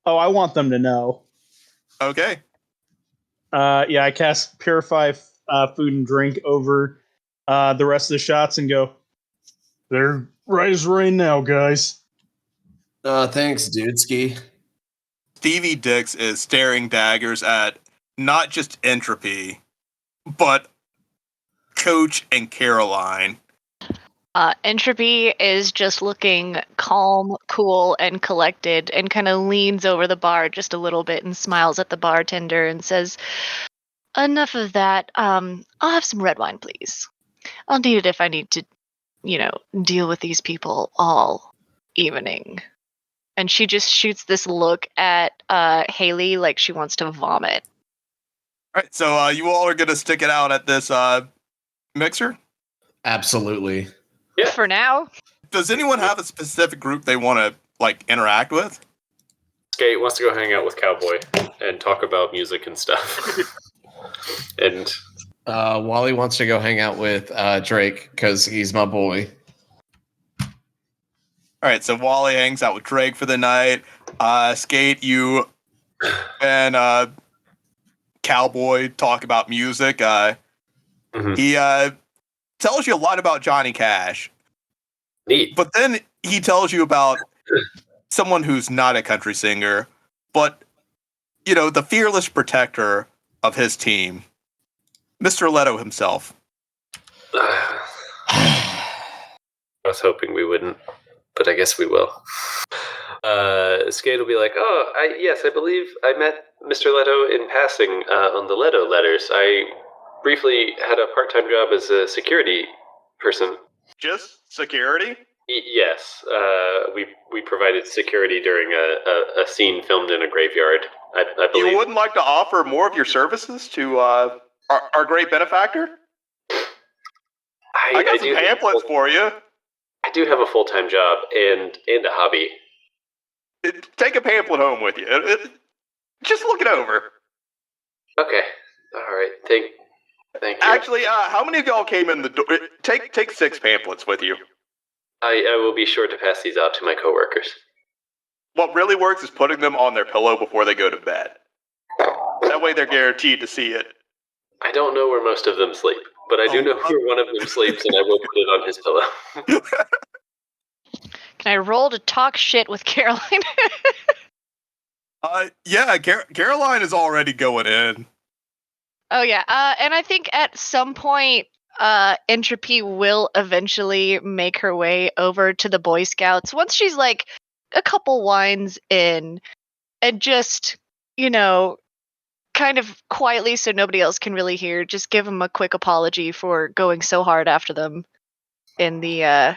Oh, I want them to know. Okay. Yeah, I cast Purify Food and Drink over the rest of the shots and go, they're right as rain now, guys. Thanks, dudeski. Stevie Dix is staring daggers at not just Entropy, but Coach and Caroline. Entropy is just looking calm, cool, and collected, and kind of leans over the bar just a little bit and smiles at the bartender and says, enough of that. I'll have some red wine, please. I'll need it if I need to, deal with these people all evening. And she just shoots this look at Haley like she wants to vomit. All right, so you all are going to stick it out at this mixer? Absolutely. Yeah. For now. Does anyone have a specific group they want to interact with? Skate wants to go hang out with Cowboy and talk about music and stuff. And Wally wants to go hang out with Drake because he's my boy. All right, so Wally hangs out with Drake for the night. Skate, you and Cowboy talk about music. He tells you a lot about Johnny Cash. Neat. But then he tells you about someone who's not a country singer, but, the fearless protector of his team, Mr. Leto himself. I was hoping we wouldn't, but I guess we will. Skate will be like, yes, I believe I met Mr. Leto in passing on the Leto letters. I briefly had a part-time job as a security person. Just security? Yes, we provided security during a scene filmed in a graveyard. I believe. You wouldn't like to offer more of your services to our great benefactor? I got some pamphlets for you. I do have a full-time job and a hobby. Take a pamphlet home with you. Just look it over. Okay. All right. Thank you. Actually, how many of y'all came in the door? Take 6 pamphlets with you. I will be sure to pass these out to my coworkers. What really works is putting them on their pillow before they go to bed. That way they're guaranteed to see it. I don't know where most of them sleep, but I do know where one of them sleeps, and I will put it on his pillow. Can I roll to talk shit with Caroline? Yeah, Caroline is already going in. Oh yeah, and I think at some point, Entropy will eventually make her way over to the Boy Scouts once she's like a couple wines in, and just, kind of quietly so nobody else can really hear, just give them a quick apology for going so hard after them in the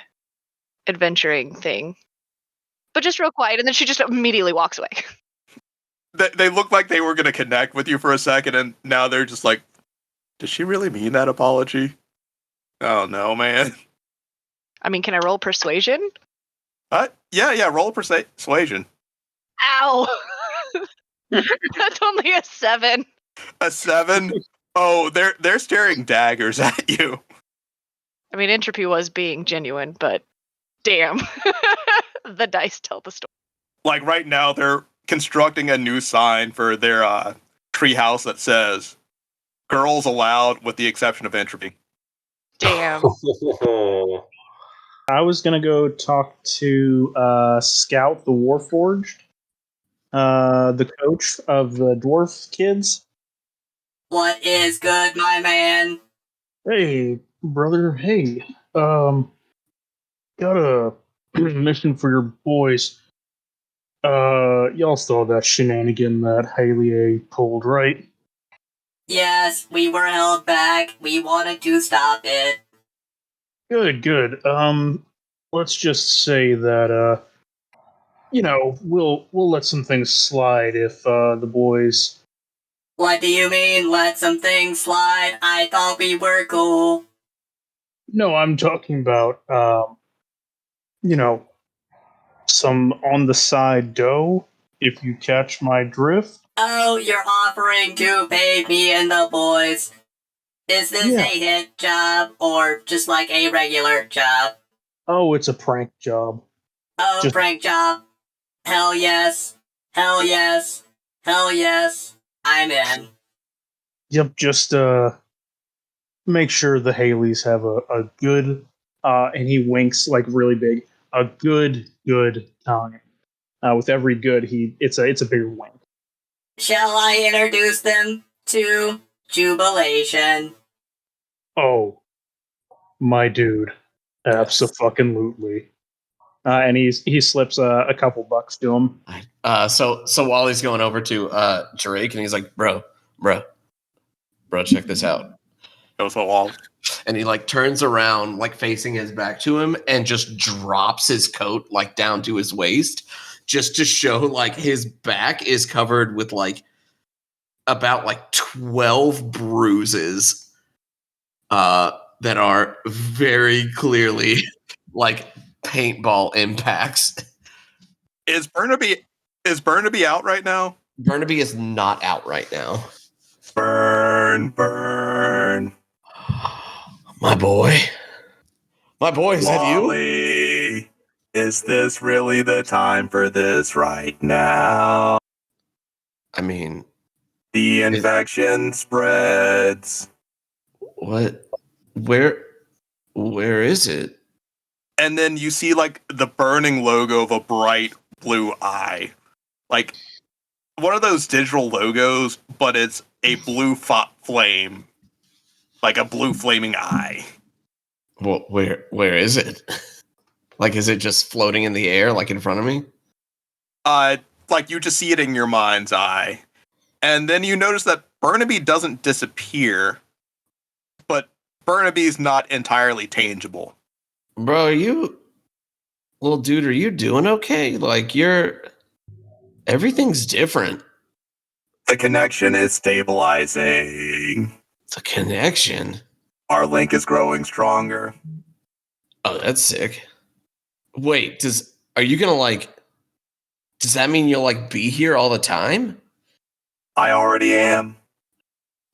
adventuring thing. But just real quiet, and then she just immediately walks away. They look like they were going to connect with you for a second, and now they're just like, does she really mean that apology? Oh, no, man. I mean, can I roll persuasion? Yeah, roll persuasion. Ow! That's only a 7. A 7? Oh, they're staring daggers at you. I mean, Entropy was being genuine, but damn. The dice tell the story. Like right now, they're constructing a new sign for their treehouse that says, girls allowed with the exception of Entropy. Damn. I was going to go talk to Scout the Warforged, the coach of the dwarf kids. What is good, my man? Hey, brother. Hey, got a mission for your boys. Y'all saw that shenanigan that Haley pulled, right? Yes, we were held back. We wanted to stop it. Good. Let's just say that we'll let some things slide if the boys. What do you mean, let some things slide? I thought we were cool. No, I'm talking about some on the side dough, if you catch my drift. Oh, you're offering to pay me and the boys. Is this Yeah. a hit job or just like a regular job? Oh, it's a prank job. Oh, Just- prank job. Hell yes. Hell yes. Hell yes. I'm in. Yep, just make sure the Haleys have a good and he winks like really big, a good time. With every good it's a big wink. Shall I introduce them to Jubilation? Oh, my dude. Absolutely. And he slips a couple bucks to him. So Wally's going over to Drake, and he's like, bro, check this out. Goes the wall. And he like turns around, like facing his back to him, and just drops his coat like down to his waist, just to show like his back is covered with like about like 12 bruises that are very clearly like paintball impacts. Is Burnaby out right now? Burnaby is not out right now. Burn. My boy, is that you? Wally, is this really the time for this right now? I mean, The infection spreads. what? Where is it? And then you see like the burning logo of a bright blue eye. Like one of those digital logos, but it's a blue flame. Like a blue flaming eye. Well, where is it? Like, is it just floating in the air, like in front of me? Like you just see it in your mind's eye. And then you notice that Burnaby doesn't disappear, but Burnaby's not entirely tangible. Bro, little dude, are you doing okay? Like, everything's different. The connection is stabilizing. The connection. Our link is growing stronger. Oh, that's sick. Wait, does that mean you'll like be here all the time? I already am.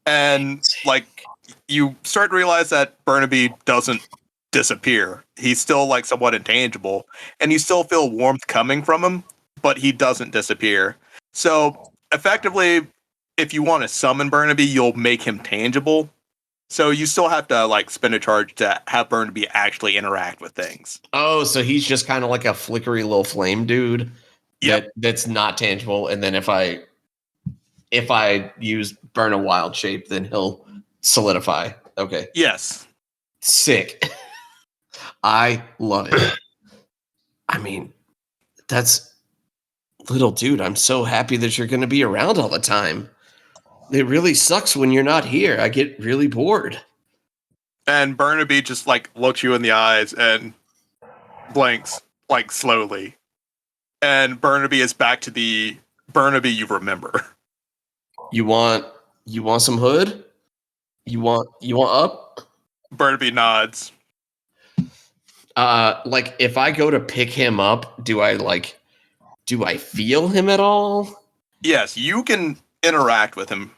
And like you start to realize that Burnaby doesn't disappear. He's still like somewhat intangible, and you still feel warmth coming from him, but he doesn't disappear. So effectively, if you want to summon Burnaby, you'll make him tangible. So you still have to like spend a charge to have Burnaby actually interact with things. Oh, so he's just kind of like a flickery little flame dude that's not tangible. And then if I use burn a wild shape, then he'll solidify. Okay. Yes. Sick. I love it. I mean, that's little dude. I'm so happy that you're going to be around all the time. It really sucks when you're not here. I get really bored. And Burnaby just like looks you in the eyes and blinks like slowly. And Burnaby is back to the Burnaby you remember. You want some hood? You want up? Burnaby nods. Like if I go to pick him up, do I feel him at all? Yes, you can interact with him.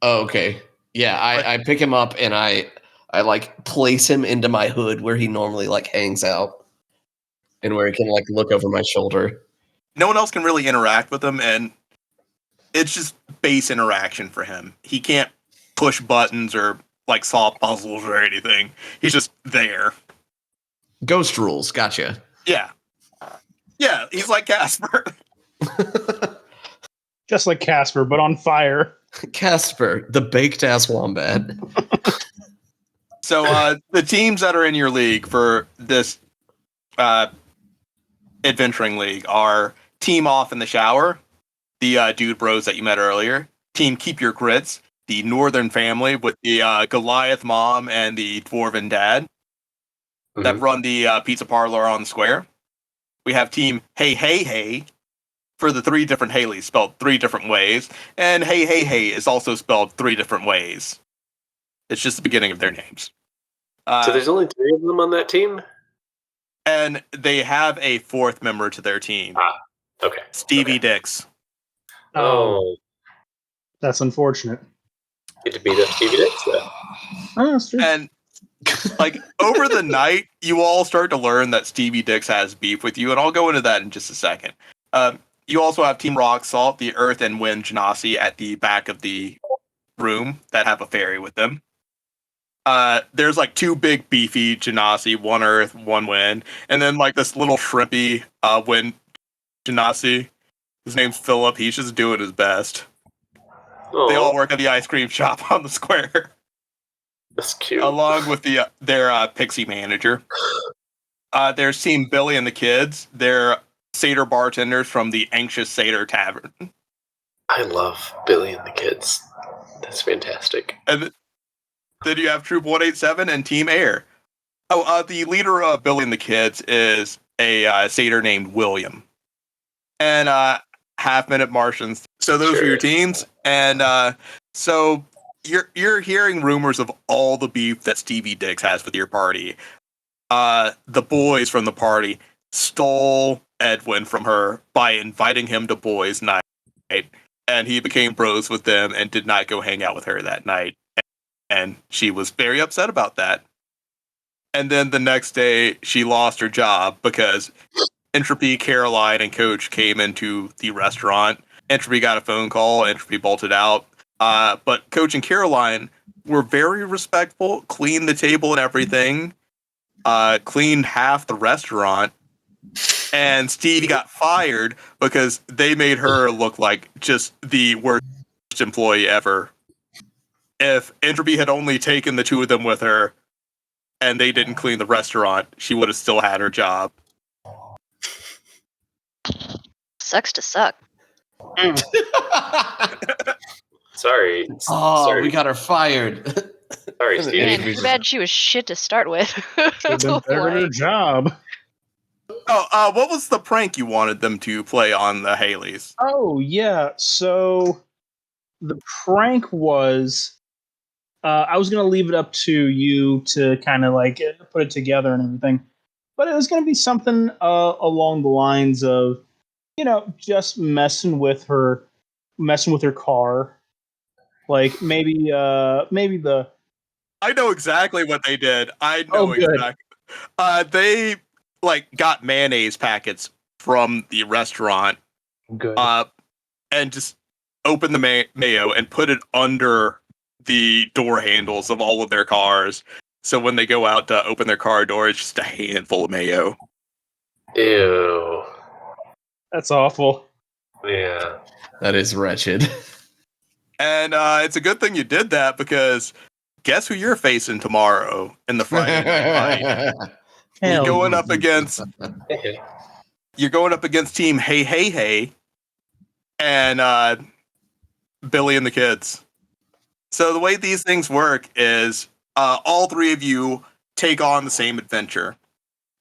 Oh, okay. Yeah, I pick him up and I like place him into my hood where he normally like hangs out and where he can like look over my shoulder. No one else can really interact with him, and it's just base interaction for him. He can't push buttons or like solve puzzles or anything. He's just there. Ghost rules, gotcha. Yeah. Yeah, he's like Casper. Just like Casper, but on fire. Casper, the baked ass wombat. So the teams that are in your league for this adventuring league are Team Off in the Shower, the dude bros that you met earlier, Team Keep Your Grits, the Northern family with the Goliath mom and the Dwarven dad that run the pizza parlor on the square. We have Team Hey Hey Hey for the 3 different Haleys spelled 3 different ways, and Hey Hey Hey is also spelled 3 different ways. It's just the beginning of their names. So there's only 3 of them on that team? And they have a 4th member to their team. Okay. Stevie Dix. Oh. That's unfortunate. Get to beat up Stevie Dix, though. Oh, that's true. And like over the night, you all start to learn that Stevie Dix has beef with you, and I'll go into that in just a second. You also have Team Rock Salt, the Earth and Wind Genasi at the back of the room that have a fairy with them. There's like 2 big beefy Genasi, 1 Earth, 1 Wind, and then like this little shrimpy Wind Genasi. His name's Philip. He's just doing his best. Aww. They all work at the ice cream shop on the square. That's cute. Along with their pixie manager. There's Team Billy and the kids. They're satyr bartenders from the Anxious Satyr Tavern. I love Billy and the kids. That's fantastic. And then you have Troop 187 and Team Air. The leader of Billy and the kids is a satyr named William. And Half-Minute Martians. So those are your teams. And so you're hearing rumors of all the beef that Stevie Dix has with your party. The boys from the party stole Edwin from her by inviting him to boys' night. And he became bros with them and did not go hang out with her that night. And she was very upset about that. And then the next day, she lost her job because Entropy, Caroline, and Coach came into the restaurant. Entropy got a phone call. Entropy bolted out. But Coach and Caroline were very respectful, cleaned the table and everything, cleaned half the restaurant. And Stevie got fired because they made her look like just the worst employee ever. If Entropy had only taken the 2 of them with her, and they didn't clean the restaurant, she would have still had her job. Sucks to suck. Sorry. Oh, sorry. we got her fired. Sorry, Steve. Man, too bad she was shit to start with. Should have been better at her Like, job. Oh, what was the prank you wanted them to play on the Haleys? Oh yeah. So the prank was I was gonna leave it up to you to kind of like put it together and everything, but it was gonna be something along the lines of, just messing with her car, like maybe the I know exactly what they did. I Oh, know good. exactly. They got mayonnaise packets from the restaurant, good. and just opened the mayo and put it under the door handles of all of their cars. So when they go out to open their car door, it's just a handful of mayo. Ew. That's awful. Yeah. That is wretched. And it's a good thing you did that, because guess who you're facing tomorrow in the Friday night fight? You're Hell going yeah. up against Hey. Team Hey Hey Hey and Billy and the kids. So the way these things work is all three of you take on the same adventure.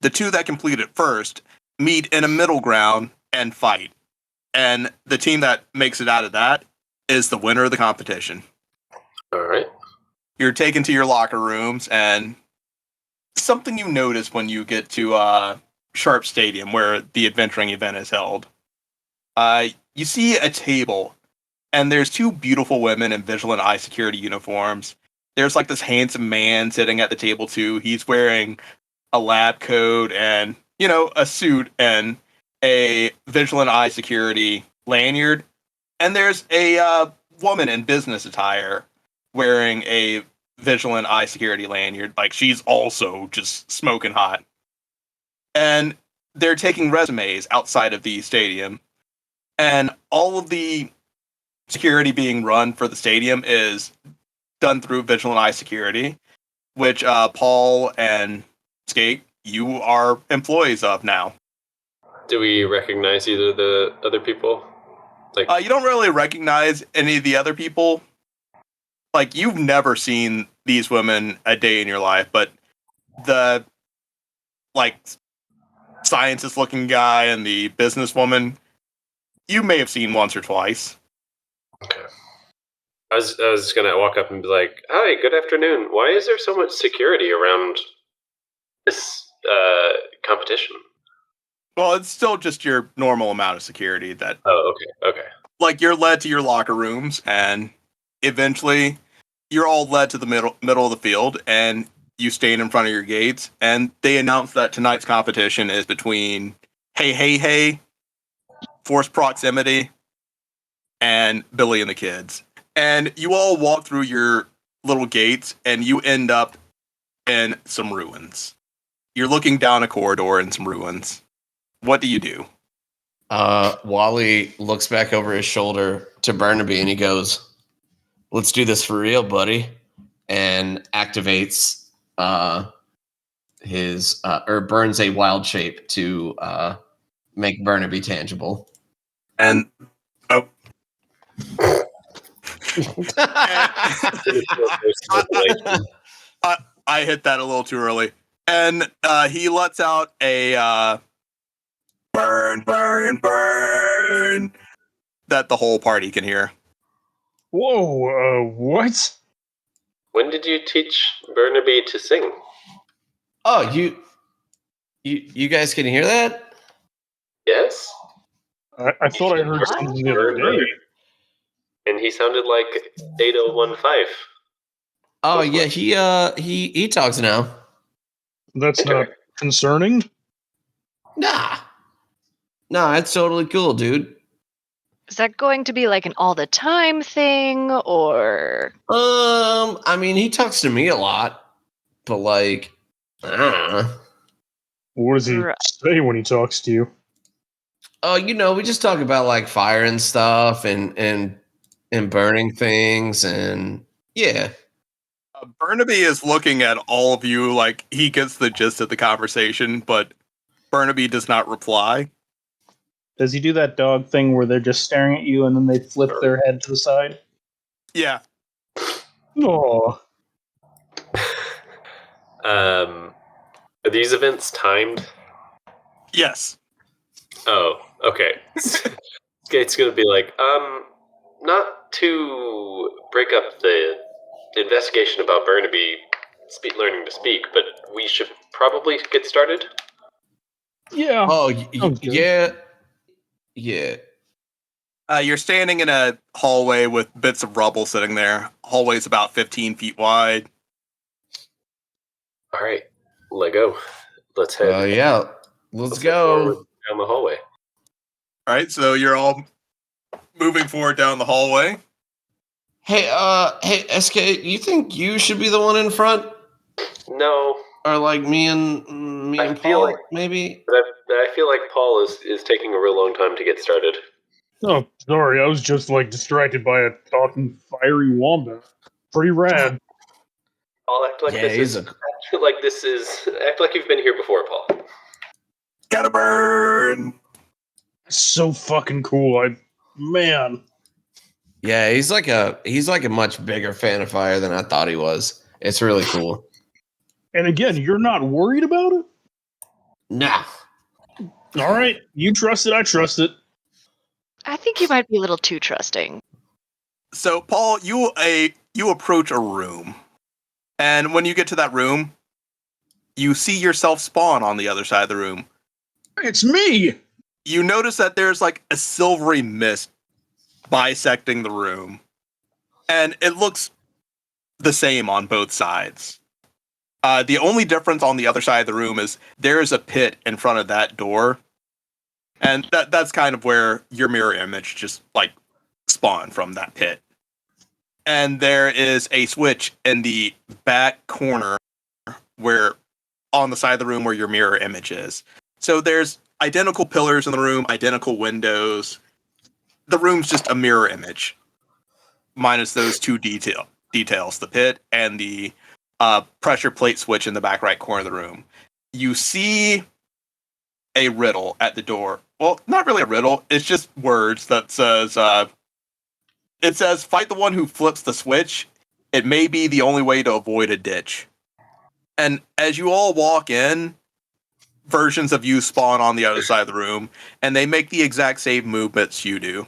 The two that complete it first meet in a middle ground and fight. And the team that makes it out of that is the winner of the competition. All right. You're taken to your locker rooms, and something you notice when you get to Sharp Stadium, where the adventuring event is held. You see a table, and there's two beautiful women in Vigilant Eye Security uniforms. There's like this handsome man sitting at the table too. He's wearing a lab coat and, a suit and a Vigilant Eye Security lanyard. And there's a woman in business attire wearing a Vigilant Eye Security lanyard. Like, she's also just smoking hot. And they're taking resumes outside of the stadium. And all of the security being run for the stadium is done through Vigilant Eye Security, which Paul and Skate, you are employees of now. Do we recognize either of the other people? Like, You don't really recognize any of the other people. Like, you've never seen these women a day in your life, but the scientist-looking guy and the businesswoman, you may have seen once or twice. okay. I was gonna walk up and be like, "Hi, good afternoon. Why is there so much security around this competition?" Well, it's still just your normal amount of security that, Oh, okay. like, you're led to your locker rooms, and eventually you're all led to the middle of the field, and you stand in front of your gates, and they announce that tonight's competition is between Hey Hey Hey, Force Proximity, and Billy and the Kids. And you all walk through your little gates, and you end up in some ruins. You're looking down a corridor in some ruins. What do you do? Wally looks back over his shoulder to Burnaby and he goes, "Let's do this for real, buddy," and activates his or burns a wild shape to make Burnaby tangible. And oh, I hit that a little too early. And he lets out a burn, burn, burn that the whole party can hear. Whoa, what? When did you teach Burnaby to sing? Oh, you guys can hear that? Yes. I thought I heard What? something the other day. And he sounded like 8015. Oh yeah, he talks now. That's not concerning. Nah, it's totally cool, dude. Is that going to be like an all the time thing, or I mean, he talks to me a lot, but like, I don't know. What does he Right. say when he talks to you? Oh, we just talk about like fire and stuff and burning things and yeah. Burnaby is looking at all of you like he gets the gist of the conversation, but Burnaby does not reply. Does he do that dog thing where they're just staring at you and then they flip their head to the side? Yeah. Oh, Are these events timed? Yes. Oh, okay. Skate's gonna be like, not to break up the investigation about Burnaby learning to speak, but we should probably get started. yeah. Oh, Sounds good. yeah. Yeah. You're standing in a hallway with bits of rubble sitting there. Hallway's about 15 feet wide. All right, let go. Let's head. Yeah. Let's head go. forward down the hallway. All right, so you're all moving forward down the hallway. Hey, SK, you think you should be the one in front? No, Or like me and I Paul, feel like- maybe? but I feel like Paul is taking a real long time to get started. Oh, sorry. I was just like distracted by a talking fiery wombat. Pretty rad. I'll act like Yeah, this is act like you've been here before, Paul. Gotta burn. So fucking cool. Man. Yeah, he's like a much bigger fan of fire than I thought he was. It's really cool. And again, you're not worried about it? Nah. All right. You trust it. I trust it. I think you might be a little too trusting. So, Paul, you approach a room, and when you get to that room, you see yourself spawn on the other side of the room. It's me. You notice that there's like a silvery mist bisecting the room, and it looks the same on both sides. The only difference on the other side of the room is there's a pit in front of that door, and that's kind of where your mirror image just like spawned from that pit. And there is a switch in the back corner where on the side of the room where your mirror image is. So there's identical pillars in the room, identical windows. The room's just a mirror image, minus those two details, the pit and the pressure plate switch in the back right corner of the room. You see a riddle at the door. Well, not really a riddle. It's just words that says, it says, fight the one who flips the switch. It may be the only way to avoid a ditch. And as you all walk in, versions of you spawn on the other side of the room, and they make the exact same movements you do.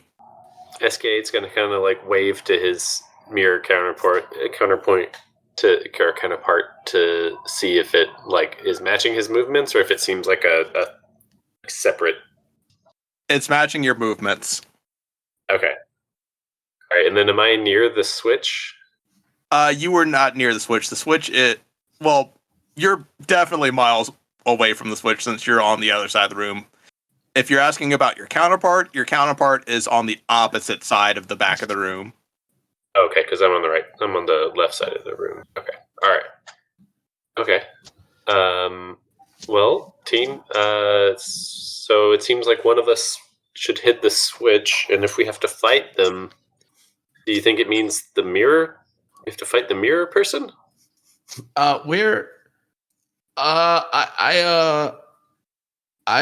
SK8's gonna kind of like wave to his mirror counterpart to see if it like is matching his movements or if it seems like a separate. It's matching your movements. Okay. All right, and then am I near the switch? You were not near the switch. The switch, you're definitely miles away from the switch since you're on the other side of the room. If you're asking about your counterpart is on the opposite side of the back of the room. Okay, because I'm on the left side of the room. Okay. All right. Okay. Well, team, so it seems like one of us should hit the switch, and if we have to fight them, do you think it means the mirror? We have to fight the mirror person? I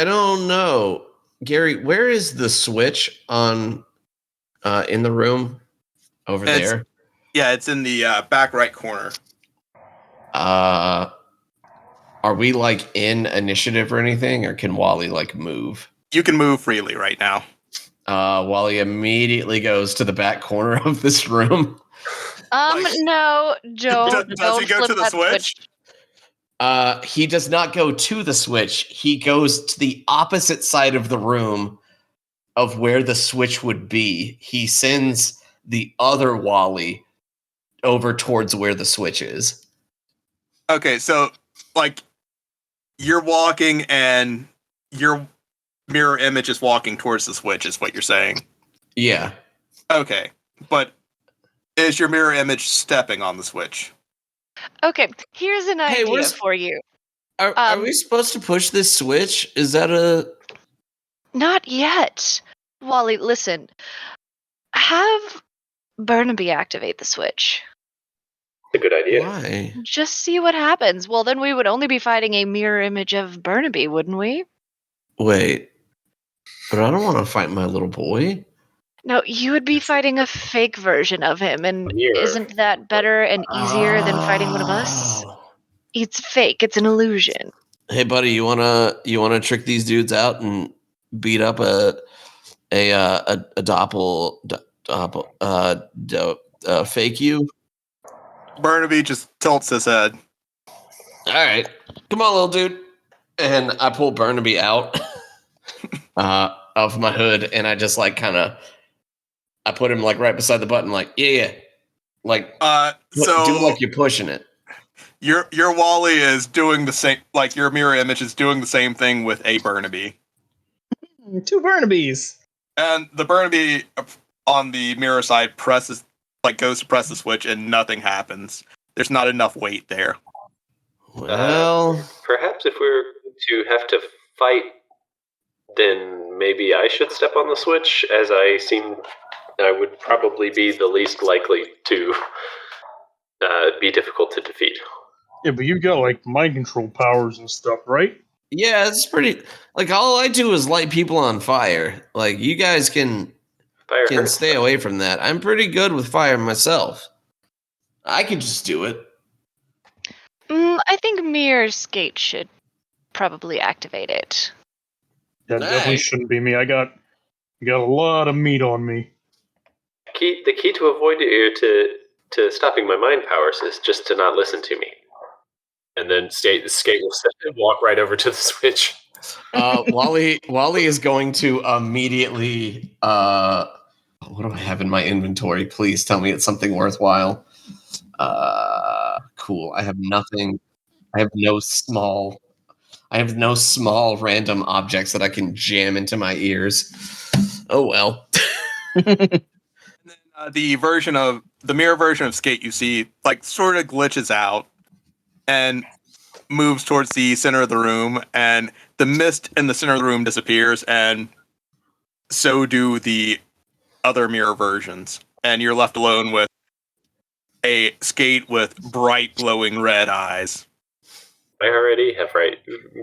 don't know. Gary, where is the switch on in the room over there? Yeah, it's in the back right corner. Are we like in initiative or anything, or can Wally like move? You can move freely right now. Wally immediately goes to the back corner of this room. No, Joe. Does he go to the switch? He does not go to the switch. He goes to the opposite side of the room of where the switch would be. He sends the other Wally over towards where the switch is. Okay, so like you're walking and your mirror image is walking towards the switch is what you're saying. Yeah. Okay, but is your mirror image stepping on the switch? Okay, here's an idea for you. Are we supposed to push this switch? Is that a... Not yet. Wally, listen. Have Burnaby activate the switch. a good idea. Why? Just see what happens. Well, then we would only be fighting a mirror image of Burnaby, wouldn't we? Wait. But I don't want to fight my little boy. No, you would be fighting a fake version of him, and A mirror. isn't that better and easier than fighting one of us? It's fake. It's an illusion. Hey, buddy, you wanna trick these dudes out and beat up a fake you? Burnaby just tilts his head. All right, come on, little dude. And I pull Burnaby out of my hood, and I just like I put him like right beside the button, like yeah, like so do like you're pushing it. Your Wally is doing the same, like your mirror image is doing the same thing with a Burnaby. 2 Burnabys. And the Burnaby on the mirror side goes to press the switch and nothing happens. There's not enough weight there. Well, perhaps if we're to have to fight, then maybe I should step on the switch, as I would probably be the least likely to be difficult to defeat. Yeah, but you got like mind control powers and stuff, right? yeah, it's pretty. Like all I do is light people on fire. Like you guys can hurts. stay away from that. I'm pretty good with fire myself. I could just do it. I think Mirror Skate should probably activate it. That definitely shouldn't be me. I got a lot of meat on me. The key to avoid to stopping my mind powers is just to not listen to me. And then Skate will walk right over to the switch. Wally is going to immediately. What do I have in my inventory? Please tell me it's something worthwhile. Cool. I have nothing. I have no small random objects that I can jam into my ears. Oh well. The mirror version of Skate you see like sort of glitches out and moves towards the center of the room, and the mist in the center of the room disappears, and so do the other mirror versions, and you're left alone with a Skate with bright glowing red eyes. I already have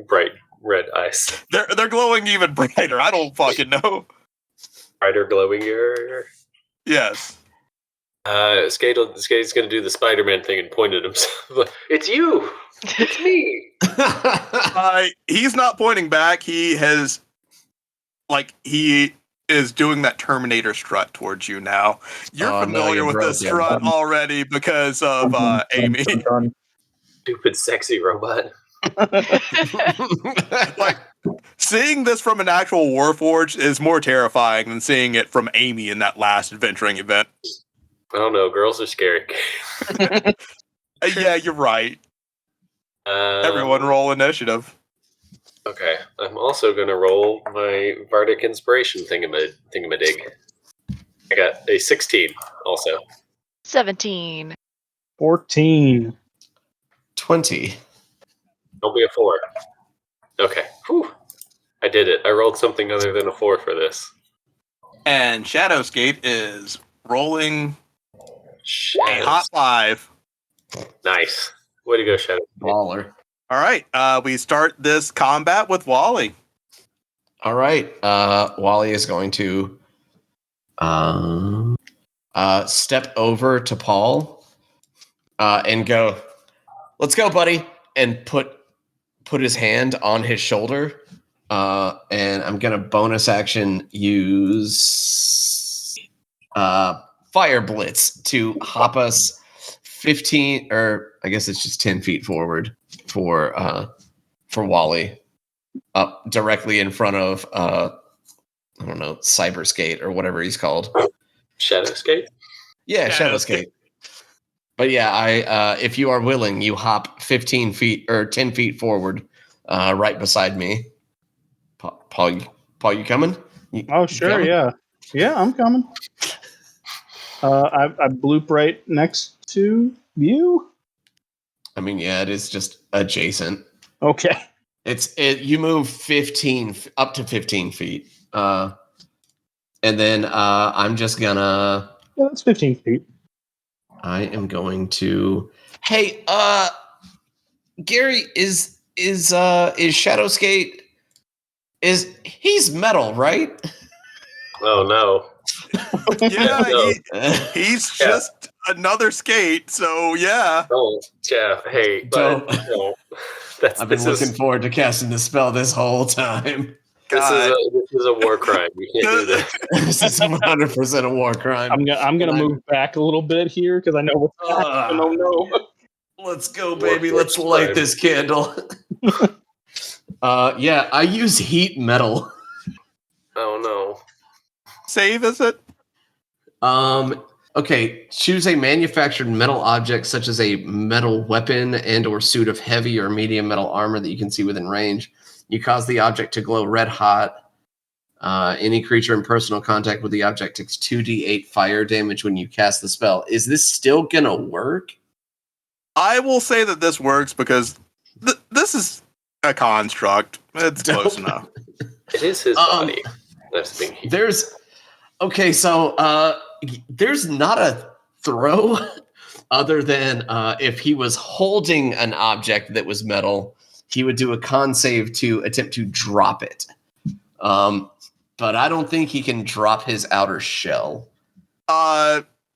bright red eyes. They're glowing even brighter. I don't fucking know. Brighter, glowinger. Yes. Skate's going to do the Spider-Man thing and point at himself. It's you. It's me. He's not pointing back. He is doing that Terminator strut towards you now. You're familiar with this strut already because of Amy. Stupid, sexy robot. Like, seeing this from an actual Warforged is more terrifying than seeing it from Amy in that last adventuring event. I don't know. Girls are scary. Yeah, you're right. Everyone roll initiative. Okay. I'm also going to roll my Bardic Inspiration thingamadig. I got a 16 also. 17. 14. 20. Don't be a 4. Okay. Whew. I did it. I rolled something other than a 4 for this. And Shadowscape is rolling a hot 5. Nice. Way to go, Shadow. Baller. All right. We start this combat with Wally. All right. Wally is going to step over to Paul and go, "Let's go, buddy," and put his hand on his shoulder. And I'm gonna bonus action use Fire Blitz to hop us 15, or I guess it's just 10 feet forward for Wally, up directly in front of I don't know, Cyberskate or whatever he's called. Shadowskate? Yeah, Shadowskate. But yeah, I if you are willing, you hop 15 feet or 10 feet forward, right beside me. Paul, you coming? Oh, sure, coming? Yeah, I'm coming. I bloop right next to you. I mean, yeah, it is just adjacent. Okay. You move 15 up to 15 feet, and then I'm just gonna. Yeah, that's 15 feet. I am going to Hey, Gary, is Shadowskate he's metal, right? Oh no. Yeah, No. he's just another skate. So yeah. Oh, yeah. Hey, Dope. but no. That's I've been looking forward to casting the spell this whole time. This is a war crime. You can't do this. This is 100% a war crime. I'm gonna move back a little bit here because I know what's happening. Oh no! Let's go, War baby. corpse Let's light crime. this candle. Yeah, I use heat metal. Oh no. Save, is it? Okay, choose a manufactured metal object such as a metal weapon and or suit of heavy or medium metal armor that you can see within range. You cause the object to glow red hot. Any creature in personal contact with the object takes 2d8 fire damage when you cast the spell. Is this still gonna work? I will say that this works because this is a construct. It's close enough. It is his body. That's being heated. There's not a throw other than if he was holding an object that was metal, he would do a con save to attempt to drop it. But I don't think he can drop his outer shell.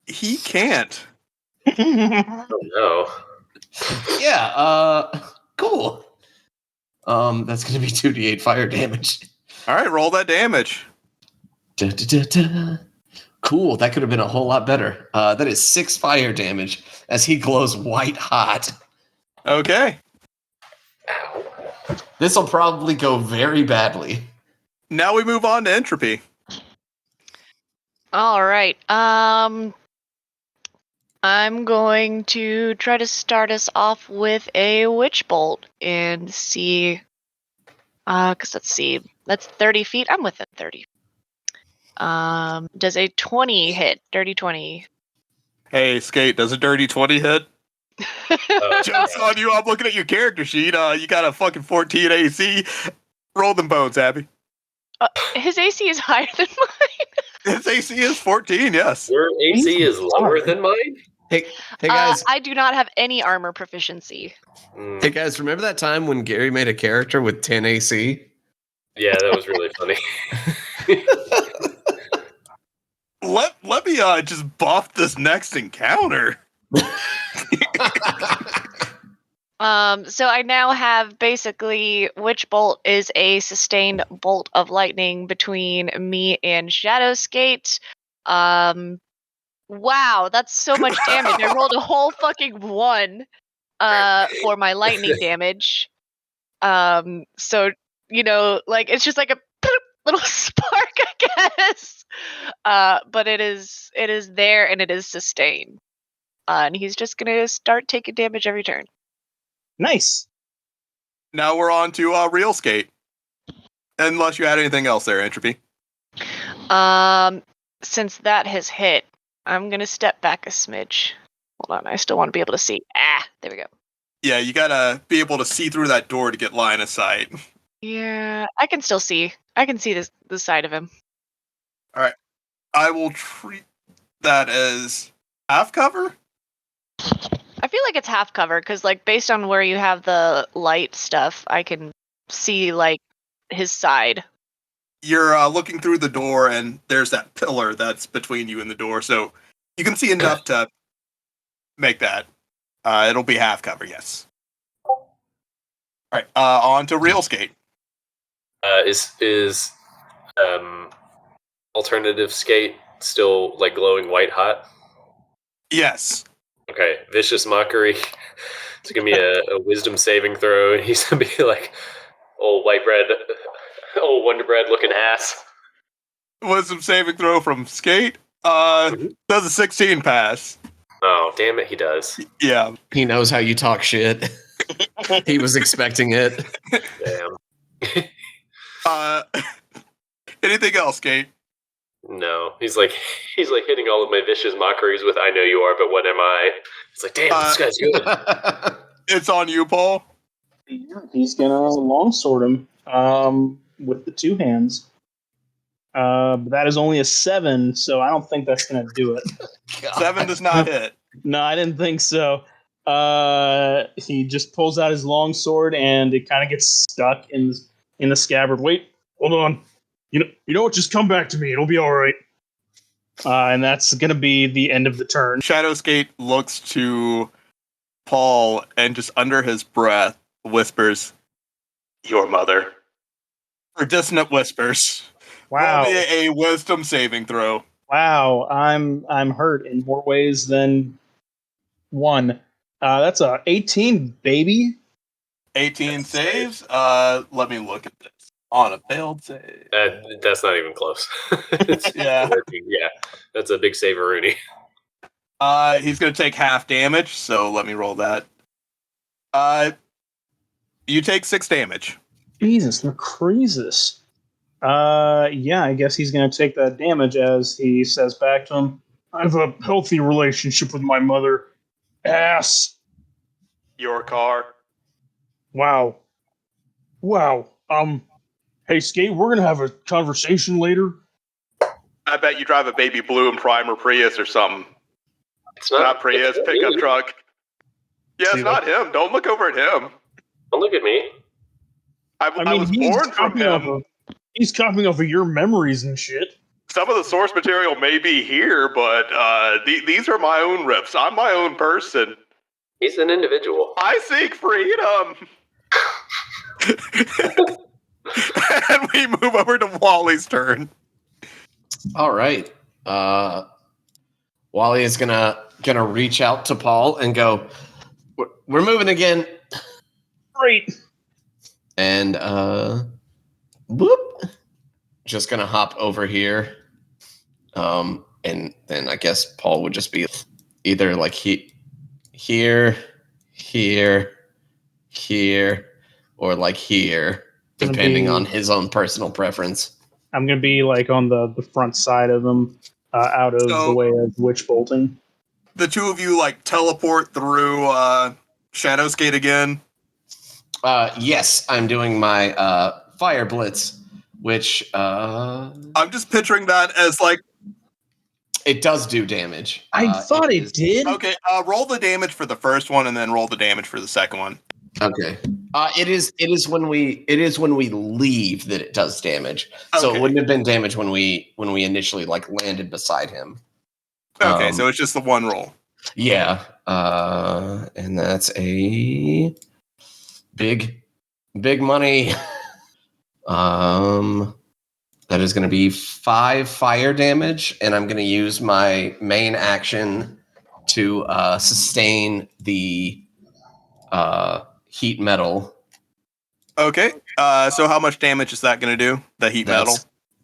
He can't. Oh no. Yeah, cool. That's gonna be 2d8 fire damage. All right, roll that damage. Da, da, da, da. Cool, that could have been a whole lot better. That is 6 fire damage as he glows white hot. Okay. Ow. This will probably go very badly. Now we move on to entropy. All right. I'm going to try to start us off with a witch bolt and see. Because let's see, that's 30 feet. I'm within 30. Does a 20 hit? Dirty 20. Hey, Skate, does a dirty 20 hit? Joke's on you. I'm looking at your character sheet. You got a fucking 14 AC. Roll them bones, Abby. His AC is higher than mine. His AC is 14, yes. Your AC is lower than mine? Hey guys. I do not have any armor proficiency. Hey guys, remember that time when Gary made a character with 10 AC? Yeah, that was really funny. Let me just buff this next encounter. So I now have basically Witch Bolt is a sustained bolt of lightning between me and Shadowskate. Wow, that's so much damage. I rolled a whole fucking 1 for my lightning damage. So like it's just like a little spark, I guess. But it is there and it is sustained. And he's just gonna start taking damage every turn. Nice. Now we're on to real skate. Unless you had anything else there, Entropy. Since that has hit, I'm gonna step back a smidge. Hold on, I still want to be able to see. There we go. Yeah, you gotta be able to see through that door to get line of sight. Yeah, I can still see. I can see the side of him. All right. I will treat that as half cover. I feel like it's half cover because, like, based on where you have the light stuff, I can see like his side. You're looking through the door, and there's that pillar that's between you and the door, so you can see enough to make that. It'll be half cover, yes. All right, on to real skate. Is alternative skate still like glowing white hot? Yes. Okay, vicious mockery. It's gonna be a wisdom saving throw, and he's gonna be like, old white bread, old Wonder Bread looking ass. Wisdom saving throw from skate. Does a 16 pass. Oh, damn it, he does. Yeah. He knows how you talk shit. He was expecting it. Damn. Anything else, Skate? No, he's like hitting all of my vicious mockeries with "I know you are, but what am I?" It's like, damn, this guy's good. It's on you, Paul. Yeah, he's gonna longsword him with the 2 hands. But that is only a 7, so I don't think that's gonna do it. 7 does not hit. No, I didn't think so. He just pulls out his long sword, and it kind of gets stuck in the scabbard. Wait, hold on. You know what? Just come back to me. It'll be all right. And that's gonna be the end of the turn. Shadowskate looks to Paul and just under his breath whispers, "Your mother." Or dissonant whispers. Wow. Roll me a wisdom saving throw. Wow, I'm hurt in more ways than one. That's a 18, baby. 18 saves. Let me look at this. On a failed save. That's not even close. Yeah. Yeah, that's a big save-a-rooney. He's gonna take half damage, so let me roll that. You take 6 damage. Jesus, Lucrezus. Yeah, I guess he's gonna take that damage as he says back to him, I have a healthy relationship with my mother. Ass. Your car. Wow. Hey, Skate, we're gonna have a conversation later. I bet you drive a baby blue and primer Prius or something. It's Not Prius, it's pickup me. truck. Yeah, it's not him. Don't look over at him. Don't look at me. I was born from him. He's copying off of your memories and shit. Some of the source material may be here, but these are my own riffs. I'm my own person. He's an individual. I seek freedom. And we move over to Wally's turn. All right. Wally is gonna reach out to Paul and go, "We're moving again." Great. And whoop, just gonna hop over here. And then I guess Paul would just be either like here, or like here, depending on his own personal preference. I'm gonna be like on the front side of him, out of the way of witch bolting. The two of you like teleport through Shadowskate again. Yes, I'm doing my fire blitz, which I'm just picturing that as like it does do damage. I thought it did. Okay, roll the damage for the first one and then roll the damage for the second one. Okay. It is when we leave that it does damage. So Okay. it wouldn't have been damage when we initially like landed beside him. Okay, so it's just the one roll. Yeah. And that's a big money. That is going to be 5 fire damage, and I'm going to use my main action to sustain the heat metal. Okay. So how much damage is that going to do? The heat metal?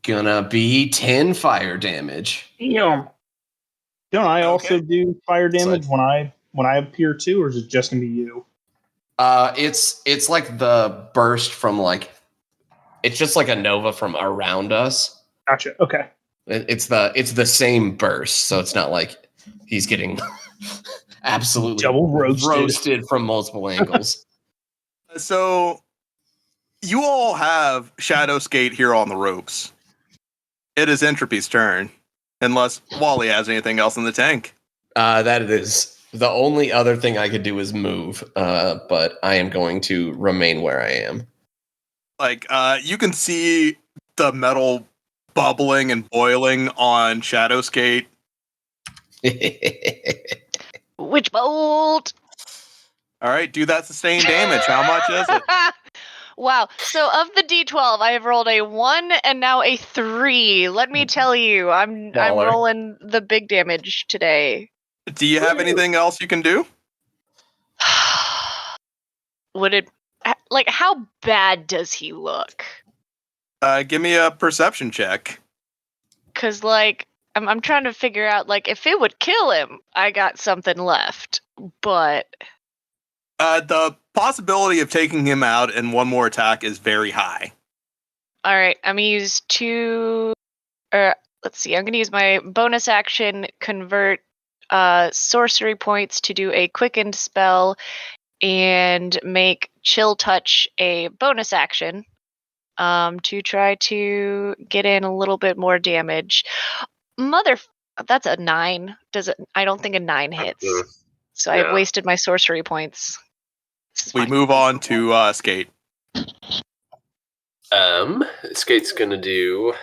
Gonna be 10 fire damage. Damn. Don't I also do fire damage when I appear too, or is it just gonna be you? It's like the burst from like, it's just like a nova from around us. Gotcha. Okay. It's the same burst, so it's not like he's getting absolutely double roasted from multiple angles. So you all have Shadowskate here on the ropes. It is Entropy's turn, unless Wally has anything else in the tank. That it is. The only other thing I could do is move, but I am going to remain where I am. Like, you can see the metal bubbling and boiling on Shadowskate. Witch bolt. All right, do that sustained damage. How much is it? Wow. So of the D12, I have rolled a 1 and now a 3. Let me tell you, I'm rolling the big damage today. Do you have anything else you can do? Would it like how bad does he look? Give me a perception check. Cause like I'm trying to figure out like if it would kill him, I got something left. But the possibility of taking him out in one more attack is very high. All right, I'm gonna use 2. Let's see. I'm gonna use my bonus action, convert sorcery points to do a quickened spell, and make chill touch a bonus action to try to get in a little bit more damage. That's a 9. Does it? I don't think a 9 hits. So I've wasted my sorcery points. We move on to Skate. Skate's gonna do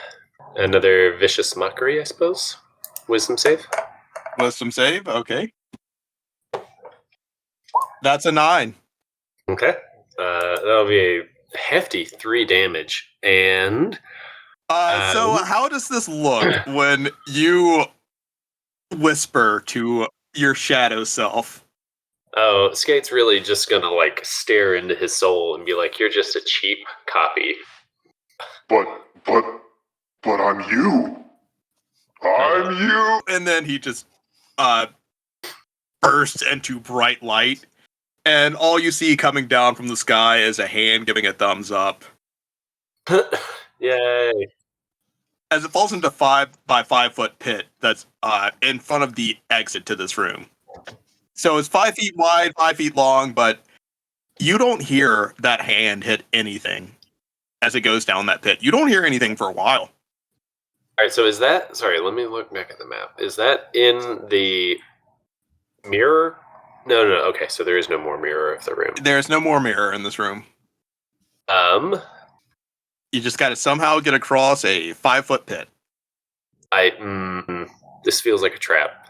another vicious mockery, I suppose. Wisdom save. Wisdom save, okay. That's a 9. Okay. That'll be a hefty 3 damage. And So how does this look when you whisper to your shadow self? oh, Skate's really just gonna like stare into his soul and be like, "You're just a cheap copy." But I'm you. I'm you. And then he just bursts into bright light, and all you see coming down from the sky is a hand giving a thumbs up. Yay. As it falls into 5 by 5 foot pit that's in front of the exit to this room. So it's 5 feet wide, 5 feet long, but you don't hear that hand hit anything as it goes down that pit. You don't hear anything for a while. All right, so is that... Sorry, let me look back at the map. Is that in the mirror? No. Okay, so there is no more mirror of the room. There's no more mirror in this room. You just got to somehow get across a 5 foot pit. This feels like a trap.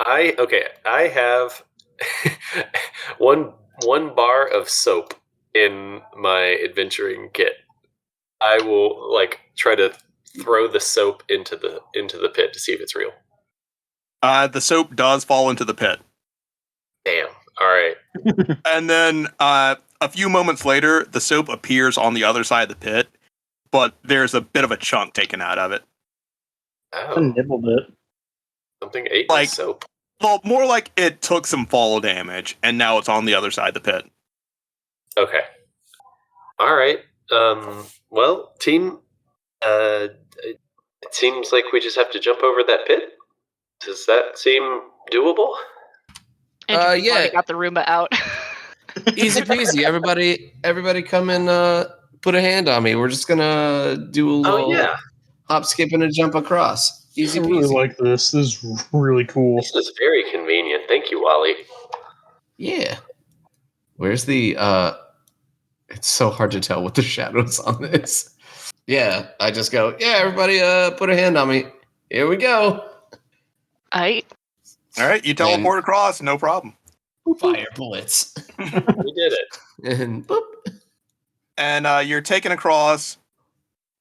I have one bar of soap in my adventuring kit. I will like try to throw the soap into the pit to see if it's real. The soap does fall into the pit. Damn. All right. And then a few moments later, the soap appears on the other side of the pit, but there's a bit of a chunk taken out of it. A Oh, nibble bit. something ate Like- my soap. Well, more like it took some fall damage, and now it's on the other side of the pit. Okay. All right. Well, team, it seems like we just have to jump over that pit. Does that seem doable? And yeah. already got the Roomba out. Easy peasy. Everybody come and put a hand on me. We're just gonna do a little hop, skip, and a jump across. Easy I really peasy. like this. This is really cool. This is very convenient. Thank you, Wally. Yeah. Where's the it's so hard to tell with the shadows on this. Yeah, I just go, yeah, everybody put a hand on me. Here we go. Aight. All right, you teleport across, no problem. Fire bullets. We did it. And boop. And you're taken across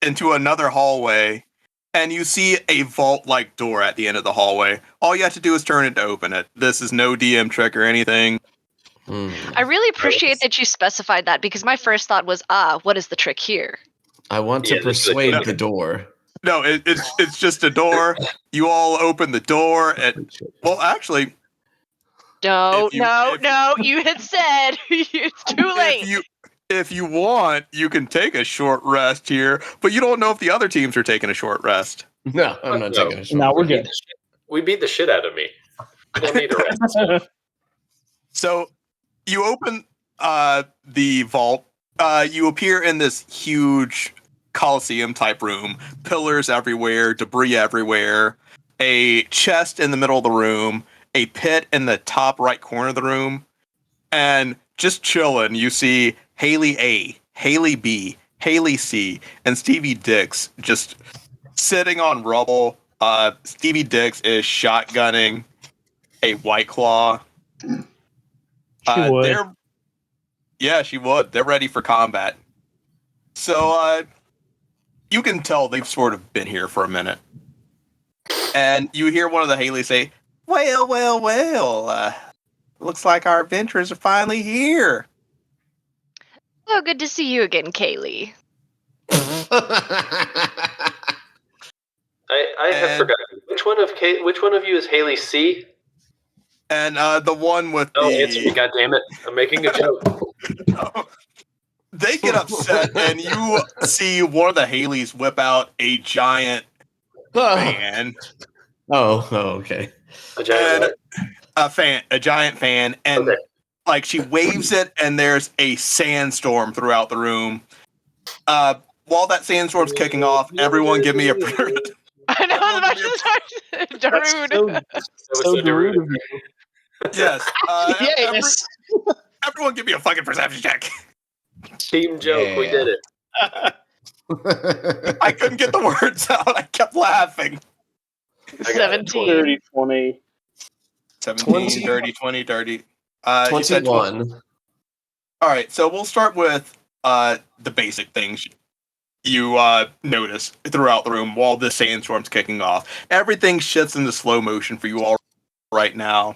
into another hallway, and you see a vault-like door at the end of the hallway. All you have to do is turn it to open it. This is no DM trick or anything. I really appreciate that you specified that because my first thought was, what is the trick here? I want to Yeah, this is a persuade trick. the door. No, it's just a door. You all open the door, and well, actually, No, If you- no, if- no, you had said it's too late. if you want, you can take a short rest here, but you don't know if the other teams are taking a short rest. No, I'm not No. taking a shot. Now we're good. We beat the shit out of me. I don't need a rest. So you open the vault. You appear in this huge Coliseum type room. Pillars everywhere, debris everywhere. A chest in the middle of the room. A pit in the top right corner of the room. And just chilling, you see Haley A, Haley B, Haley C, and Stevie Dix just sitting on rubble. Stevie Dix is shotgunning a White Claw. She would. She would. They're ready for combat. So you can tell they've sort of been here for a minute. And you hear one of the Haley say, well, looks like our adventurers are finally here. Oh, good to see you again, Kaylee. I have And- forgotten. Which one of you is Haley C? And the one with Oh, answer me, God damn it. I'm making a joke. they get upset, and you see one of the Haleys whip out a giant fan. Okay. A giant what? A giant fan, and Okay. like she waves it, and there's a sandstorm throughout the room. While that sandstorm's kicking off, everyone give me a I know, I was about Everyone to start. Darude. That was So so Darude Darude. of you. Yes. Yes. Everyone give me a fucking perception check. Team joke, we did it. I couldn't get the words out. I kept laughing. I got it. 17. 30, 20. 17, 20. dirty, 20, dirty. You said 21. All right, so we'll start with the basic things you notice throughout the room while this sandstorm's kicking off. Everything shifts into slow motion for you all right now.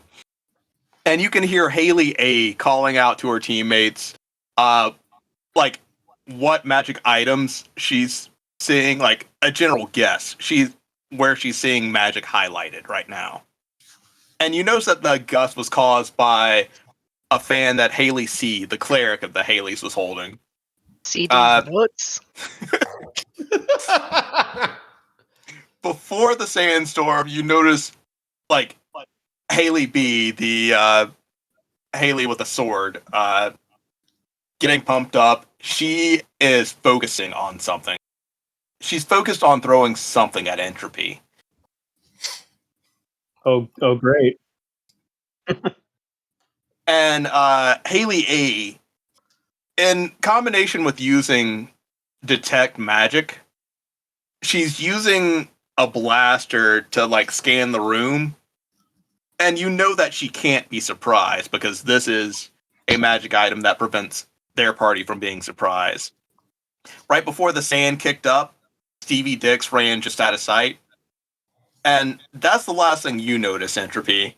And you can hear Haley A calling out to her teammates, like what magic items she's seeing, like a general guess. Where she's seeing magic highlighted right now. And you notice that the gust was caused by a fan that Haley C, the cleric of the Haleys, was holding. CD nuts. Before the sandstorm, you notice like Haley B, the Haley with a sword, getting pumped up. She is focusing on something. She's focused on throwing something at Entropy. Oh, great. And Haley A, in combination with using detect magic, she's using a blaster to like scan the room. And you know that she can't be surprised because this is a magic item that prevents their party from being surprised. Right before the sand kicked up, Stevie Dix ran just out of sight. And that's the last thing you notice, Entropy.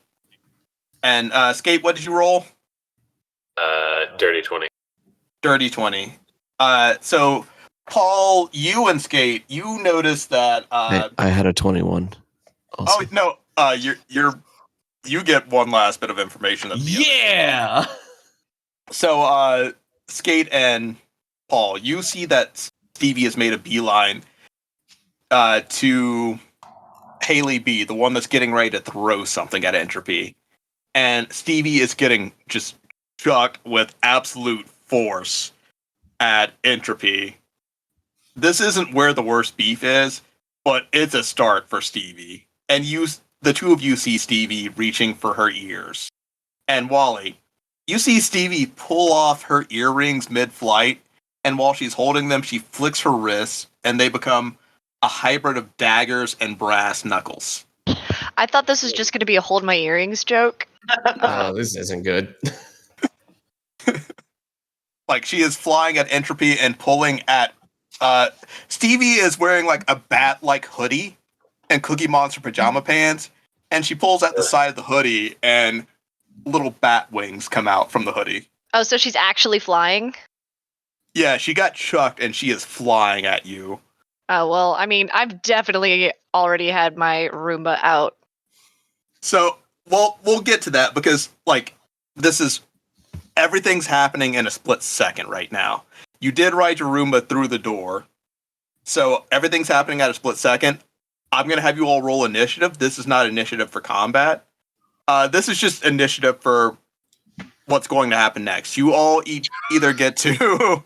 And Skate, what did you roll? Dirty 20. Dirty 20. So Paul, you and Skate, you notice that I had a 21. Also. oh no, you get one last bit of information that the Yeah. So Skate and Paul, you see that Stevie has made a beeline to Haley B, the one that's getting ready to throw something at Entropy. And Stevie is getting just chucked with absolute force at Entropy. This isn't where the worst beef is, but it's a start for Stevie. And the two of you see Stevie reaching for her ears. And Wally, you see Stevie pull off her earrings mid-flight, and while she's holding them, she flicks her wrists, and they become a hybrid of daggers and brass knuckles. I thought this was just going to be a hold my earrings joke. Oh, this isn't good. Like, she is flying at Entropy and pulling at... Stevie is wearing, like, a bat-like hoodie and Cookie Monster pajama pants, and she pulls at the side of the hoodie, and little bat wings come out from the hoodie. Oh, so she's actually flying? Yeah, she got chucked, and she is flying at you. Oh, well, I mean, I've definitely already had my Roomba out. So, we'll get to that because, like, everything's happening in a split second right now. You did ride your Roomba through the door, so everything's happening at a split second. I'm going to have you all roll initiative. This is not initiative for combat. This is just initiative for what's going to happen next. You all either get to...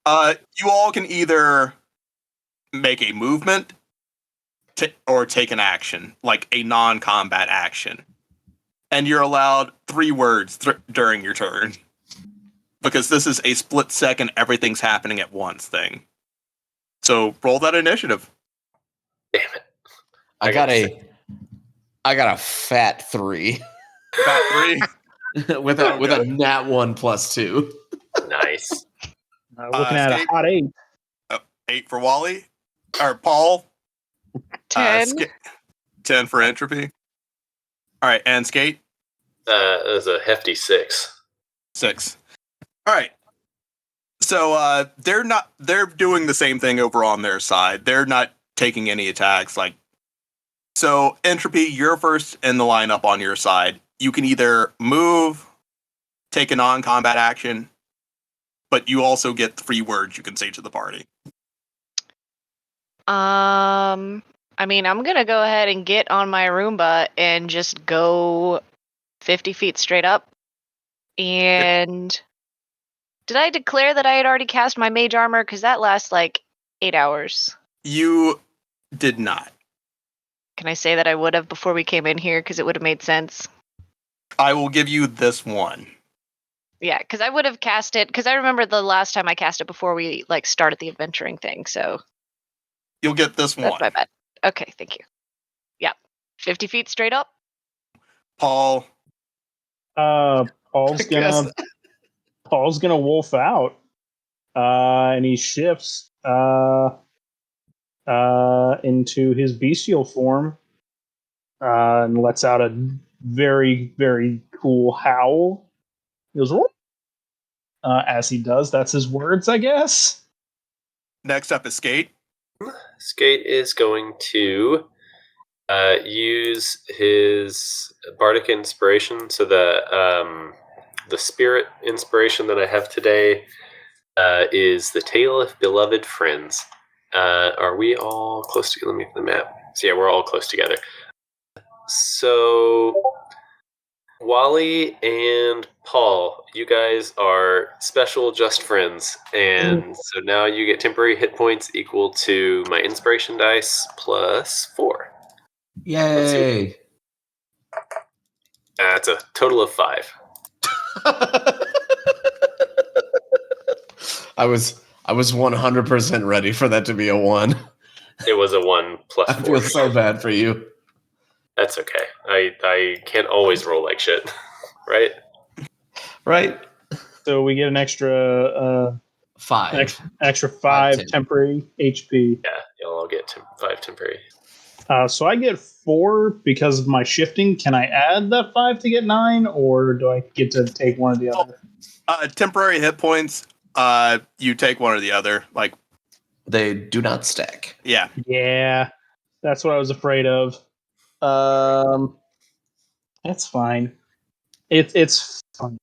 you all can either make a movement or take an action, like a non-combat action. And you're allowed 3 words during your turn. Because this is a split second, everything's happening at once thing. So roll that initiative. Damn it. I got a fat 3. Fat 3. with a nat 1 plus 2. Nice. Looking at Skate? a hot 8. 8 for Wally. Or Paul. 10. 10 for Entropy. Alright, and Skate? That was a hefty 6. 6. Alright. So they're doing the same thing over on their side. They're not taking any attacks. So Entropy, you're first in the lineup on your side. You can either move, take a non-combat action, but you also get 3 words you can say to the party. I mean, I'm gonna go ahead and get on my Roomba and just go 50 feet straight up. And did I declare that I had already cast my mage armor? Because that lasts like 8 hours. You did not. Can I say that I would have before we came in here because it would have made sense? I will give you this one. Yeah, because I would have cast it. Because I remember the last time I cast it before we started the adventuring thing. So You'll get this that's one. my bad. Okay, thank you. Yep, 50 feet straight up. Paul. Paul's gonna wolf out, and he shifts into his bestial form, and lets out a very, very cool howl. He goes, as he does. That's his words, I guess. Next up is Skate. Skate is going to use his bardic inspiration. So the spirit inspiration that I have today is the tale of beloved friends. Are we all close together? Let me look at the map. So yeah, we're all close together. So Wally and Paul, you guys are special just friends. And so now you get temporary hit points equal to my inspiration dice plus 4. Yay! That's a total of 5. I was 100% ready for that to be a 1. It was a 1 plus 4. I feel so bad for you. That's okay. I can't always roll like shit, right? Right? So we get an extra 5. extra 5 temporary HP. Yeah, you'll all get 5 temporary. So I get 4 because of my shifting. Can I add that 5 to get 9, or do I get to take one or the other? Temporary hit points. You take one or the other. Like, they do not stack. Yeah. Yeah, that's what I was afraid of. That's fine. It's fine.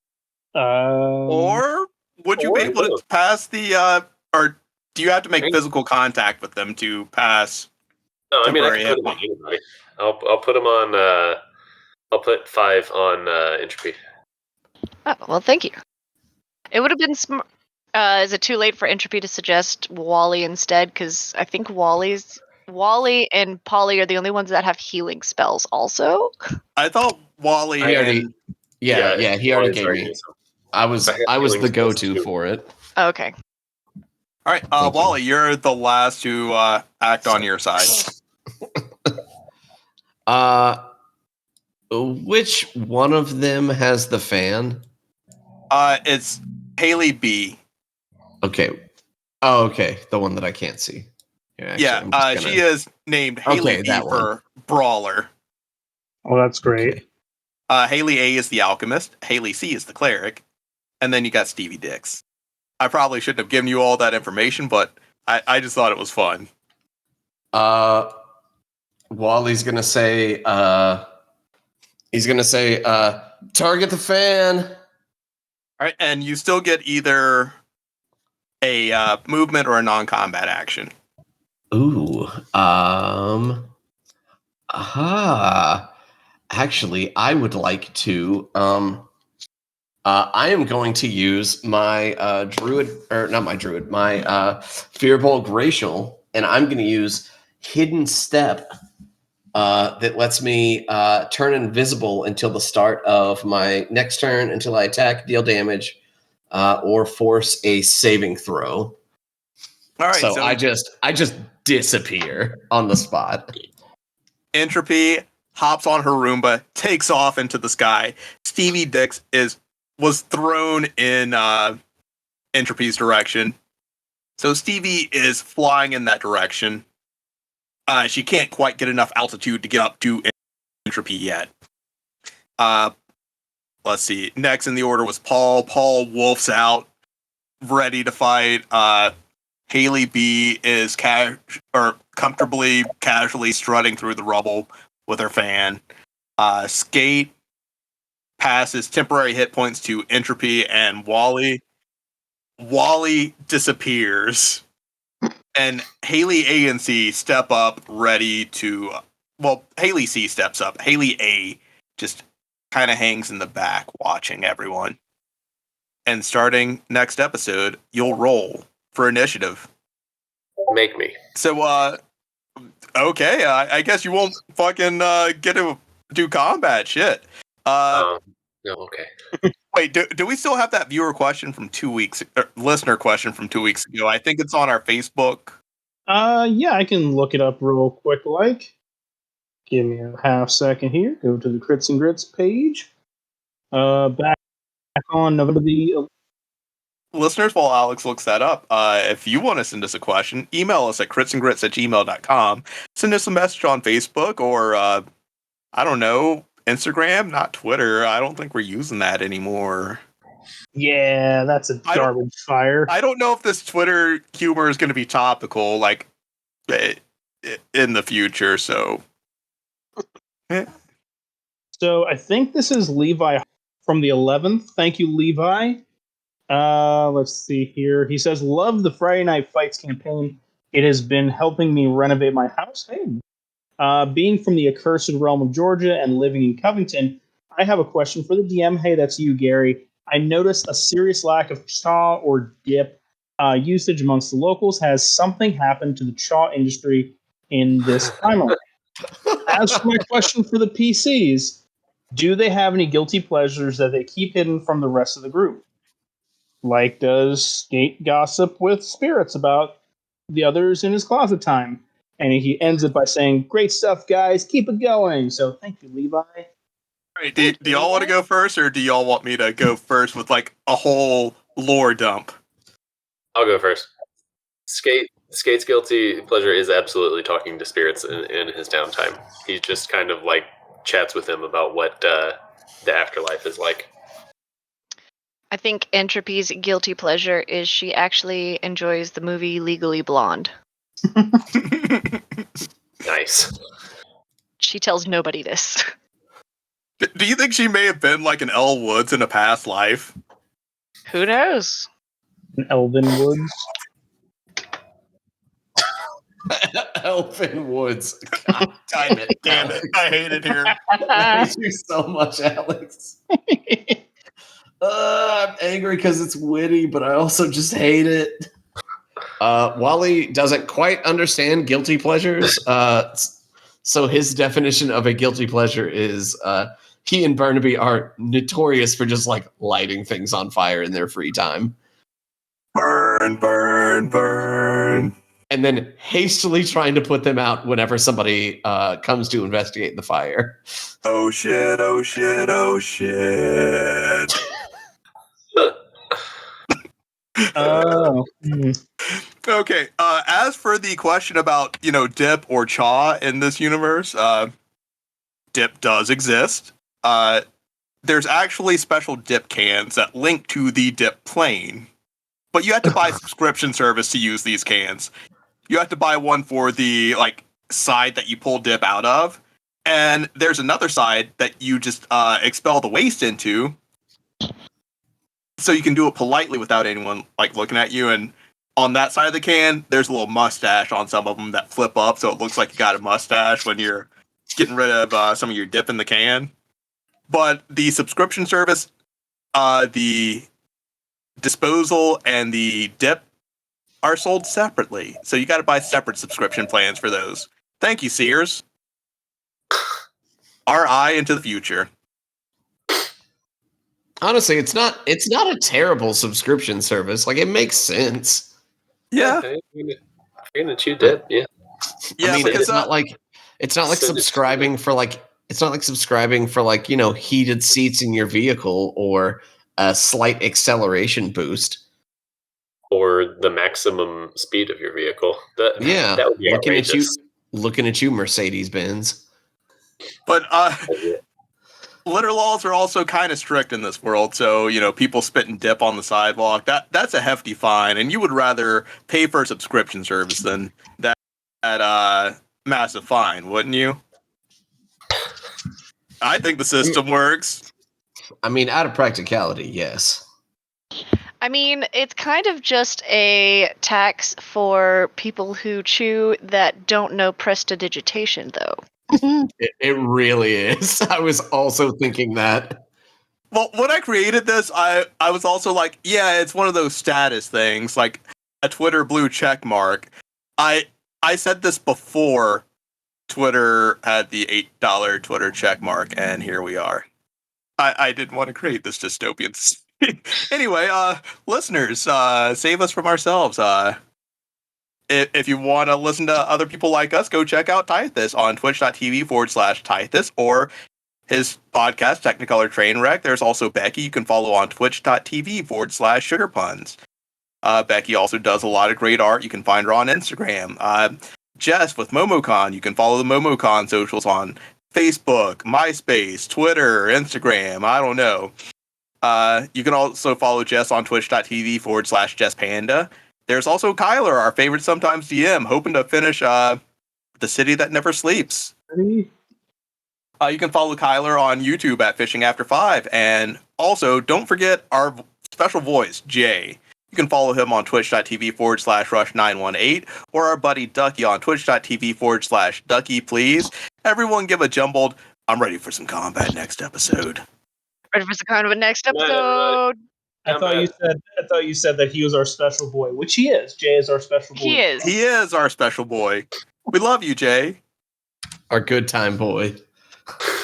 Or would you be able to pass the or do you have to make physical contact with them to pass? No, I mean I can put them on anybody. I'll put them on. I'll put 5 on entropy. Oh, well, thank you. It would have been smart. Is it too late for entropy to suggest Wally instead? Because I think Wally and Polly are the only ones that have healing spells. Also, I thought Wally. He already he already gave me. I was the go-to for it. Okay. All right, Wally, you're the last to act on your side. Which one of them has the fan? It's Haley B. Okay. Oh, okay. The one that I can't see. She is named Haley B for Brawler. Oh, that's great. Okay. Haley A is the Alchemist. Haley C is the Cleric. And then you got Stevie Dix. I probably shouldn't have given you all that information, but I just thought it was fun. Wally's gonna say, target the fan. All right, and you still get either a movement or a non-combat action. Ooh. Actually, I would like to. I am going to use my my Fearbolt Glacial, and I'm going to use Hidden Step that lets me turn invisible until the start of my next turn until I attack, deal damage, or force a saving throw. All right, so I just disappear on the spot. Entropy hops on her Roomba, takes off into the sky. Stevie Dix was thrown in Entropy's direction. So Stevie is flying in that direction. She can't quite get enough altitude to get up to Entropy yet. Let's see. Next in the order was Paul. Paul wolfs out, ready to fight. Haley B is comfortably, casually strutting through the rubble with her fan. Skate passes temporary hit points to Entropy, and Wally disappears. And Haley A and C step up, ready to... Well, Haley C steps up. Haley A just kind of hangs in the back, watching everyone. And starting next episode, you'll roll for initiative. Make me. So, Okay, I guess you won't fucking get to do combat shit. No, okay. Wait, do we still have that viewer question from 2 weeks, or listener question from 2 weeks ago? I think it's on our Facebook. Yeah, I can look it up real quick. Like, give me a half second here. Go to the Crits and Grits page. Back on November the. Listeners, while Alex looks that up, if you want to send us a question, email us at critsandgrits@gmail.com. Send us a message on Facebook or, I don't know, Instagram, not Twitter. I don't think we're using that anymore. Yeah, that's a garbage fire. I don't know if this Twitter humor is going to be topical, like, in the future, so. So I think this is Levi from the 11th. Thank you, Levi. Let's see here. He says, "Love the Friday Night Fights campaign. It has been helping me renovate my house." Hey, being from the accursed realm of Georgia and living in Covington, I have a question for the DM. Hey, that's you, Gary. I noticed a serious lack of chaw or dip usage amongst the locals. Has something happened to the chaw industry in this timeline? As for my question for the PCs, do they have any guilty pleasures that they keep hidden from the rest of the group? Like, does Skate gossip with spirits about the others in his closet time? And he ends it by saying, "Great stuff, guys. Keep it going." So thank you, Levi. Right, do y'all want to go first, or do y'all want me to go first with, like, a whole lore dump? I'll go first. Skate's guilty pleasure is absolutely talking to spirits in his downtime. He just kind of like chats with them about what the afterlife is like. I think Entropy's guilty pleasure is she actually enjoys the movie Legally Blonde. Nice. She tells nobody this. Do you think she may have been like an Elle Woods in a past life? Who knows? Elvin Woods. Elfin Woods. God damn it. Damn it. I hate it here. I hate you so much, Alex. I'm angry because it's witty, but I also just hate it. Wally doesn't quite understand guilty pleasures. So his definition of a guilty pleasure is he and Burnaby are notorious for just like lighting things on fire in their free time. Burn, burn, burn. And then hastily trying to put them out whenever somebody comes to investigate the fire. Oh shit, oh shit, oh shit. Oh. Okay, as for the question about, dip or chaw in this universe, dip does exist. There's actually special dip cans that link to the dip plane, but you have to buy a subscription service to use these cans. You have to buy one for the side that you pull dip out of, and there's another side that you just expel the waste into, so you can do it politely without anyone looking at you. And on that side of the can, there's a little mustache on some of them that flip up, so it looks like you got a mustache when you're getting rid of some of your dip in the can. But the subscription service, the disposal, and the dip are sold separately. So you got to buy separate subscription plans for those. Thank you, Sears. Our eye into the future. Honestly, it's not a terrible subscription service. Like, it makes sense. Yeah. You're gonna chew dip, yeah. Yeah, I mean, because it's not like subscribing for heated seats in your vehicle or a slight acceleration boost. Or the maximum speed of your vehicle. That would be outrageous. Looking at you, Mercedes-Benz. But litter laws are also kind of strict in this world, so people spitting dip on the sidewalk, that's a hefty fine, and you would rather pay for a subscription service than that massive fine, wouldn't you? I think the system works. I mean, out of practicality, yes. I mean, it's kind of just a tax for people who chew that don't know prestidigitation, though. It really is. I was also thinking that. Well, when I created this, I was also like, yeah, it's one of those status things, like a Twitter blue check mark. I I said this before Twitter had the $8 Twitter check mark, and here we are. I didn't want to create this dystopian. Anyway, listeners, save us from ourselves. If you want to listen to other people like us, go check out Tithus on twitch.tv/Tithus or his podcast, Technicolor Trainwreck. There's also Becky. You can follow on twitch.tv/sugarpuns. Becky also does a lot of great art. You can find her on Instagram. Jess with MomoCon. You can follow the MomoCon socials on Facebook, MySpace, Twitter, Instagram. I don't know. You can also follow Jess on twitch.tv/JessPanda. There's also Kyler, our favorite sometimes DM, hoping to finish The City That Never Sleeps. You can follow Kyler on YouTube at Fishing After 5. And also, don't forget our special voice, Jay. You can follow him on twitch.tv/Rush918 or our buddy Ducky on twitch.tv/Ducky, please. Everyone give a jumbled, I'm ready for some combat next episode. Ready for some kind of a next Good night, episode. I thought you said that he was our special boy, which he is. Jay is our special boy. He is. He is our special boy. We love you, Jay. Our good time boy.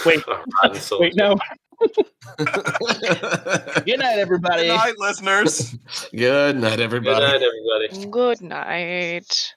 Wait, wait, no. Good Good night, everybody. Good night, listeners. night, everybody. Good night, everybody. Good night.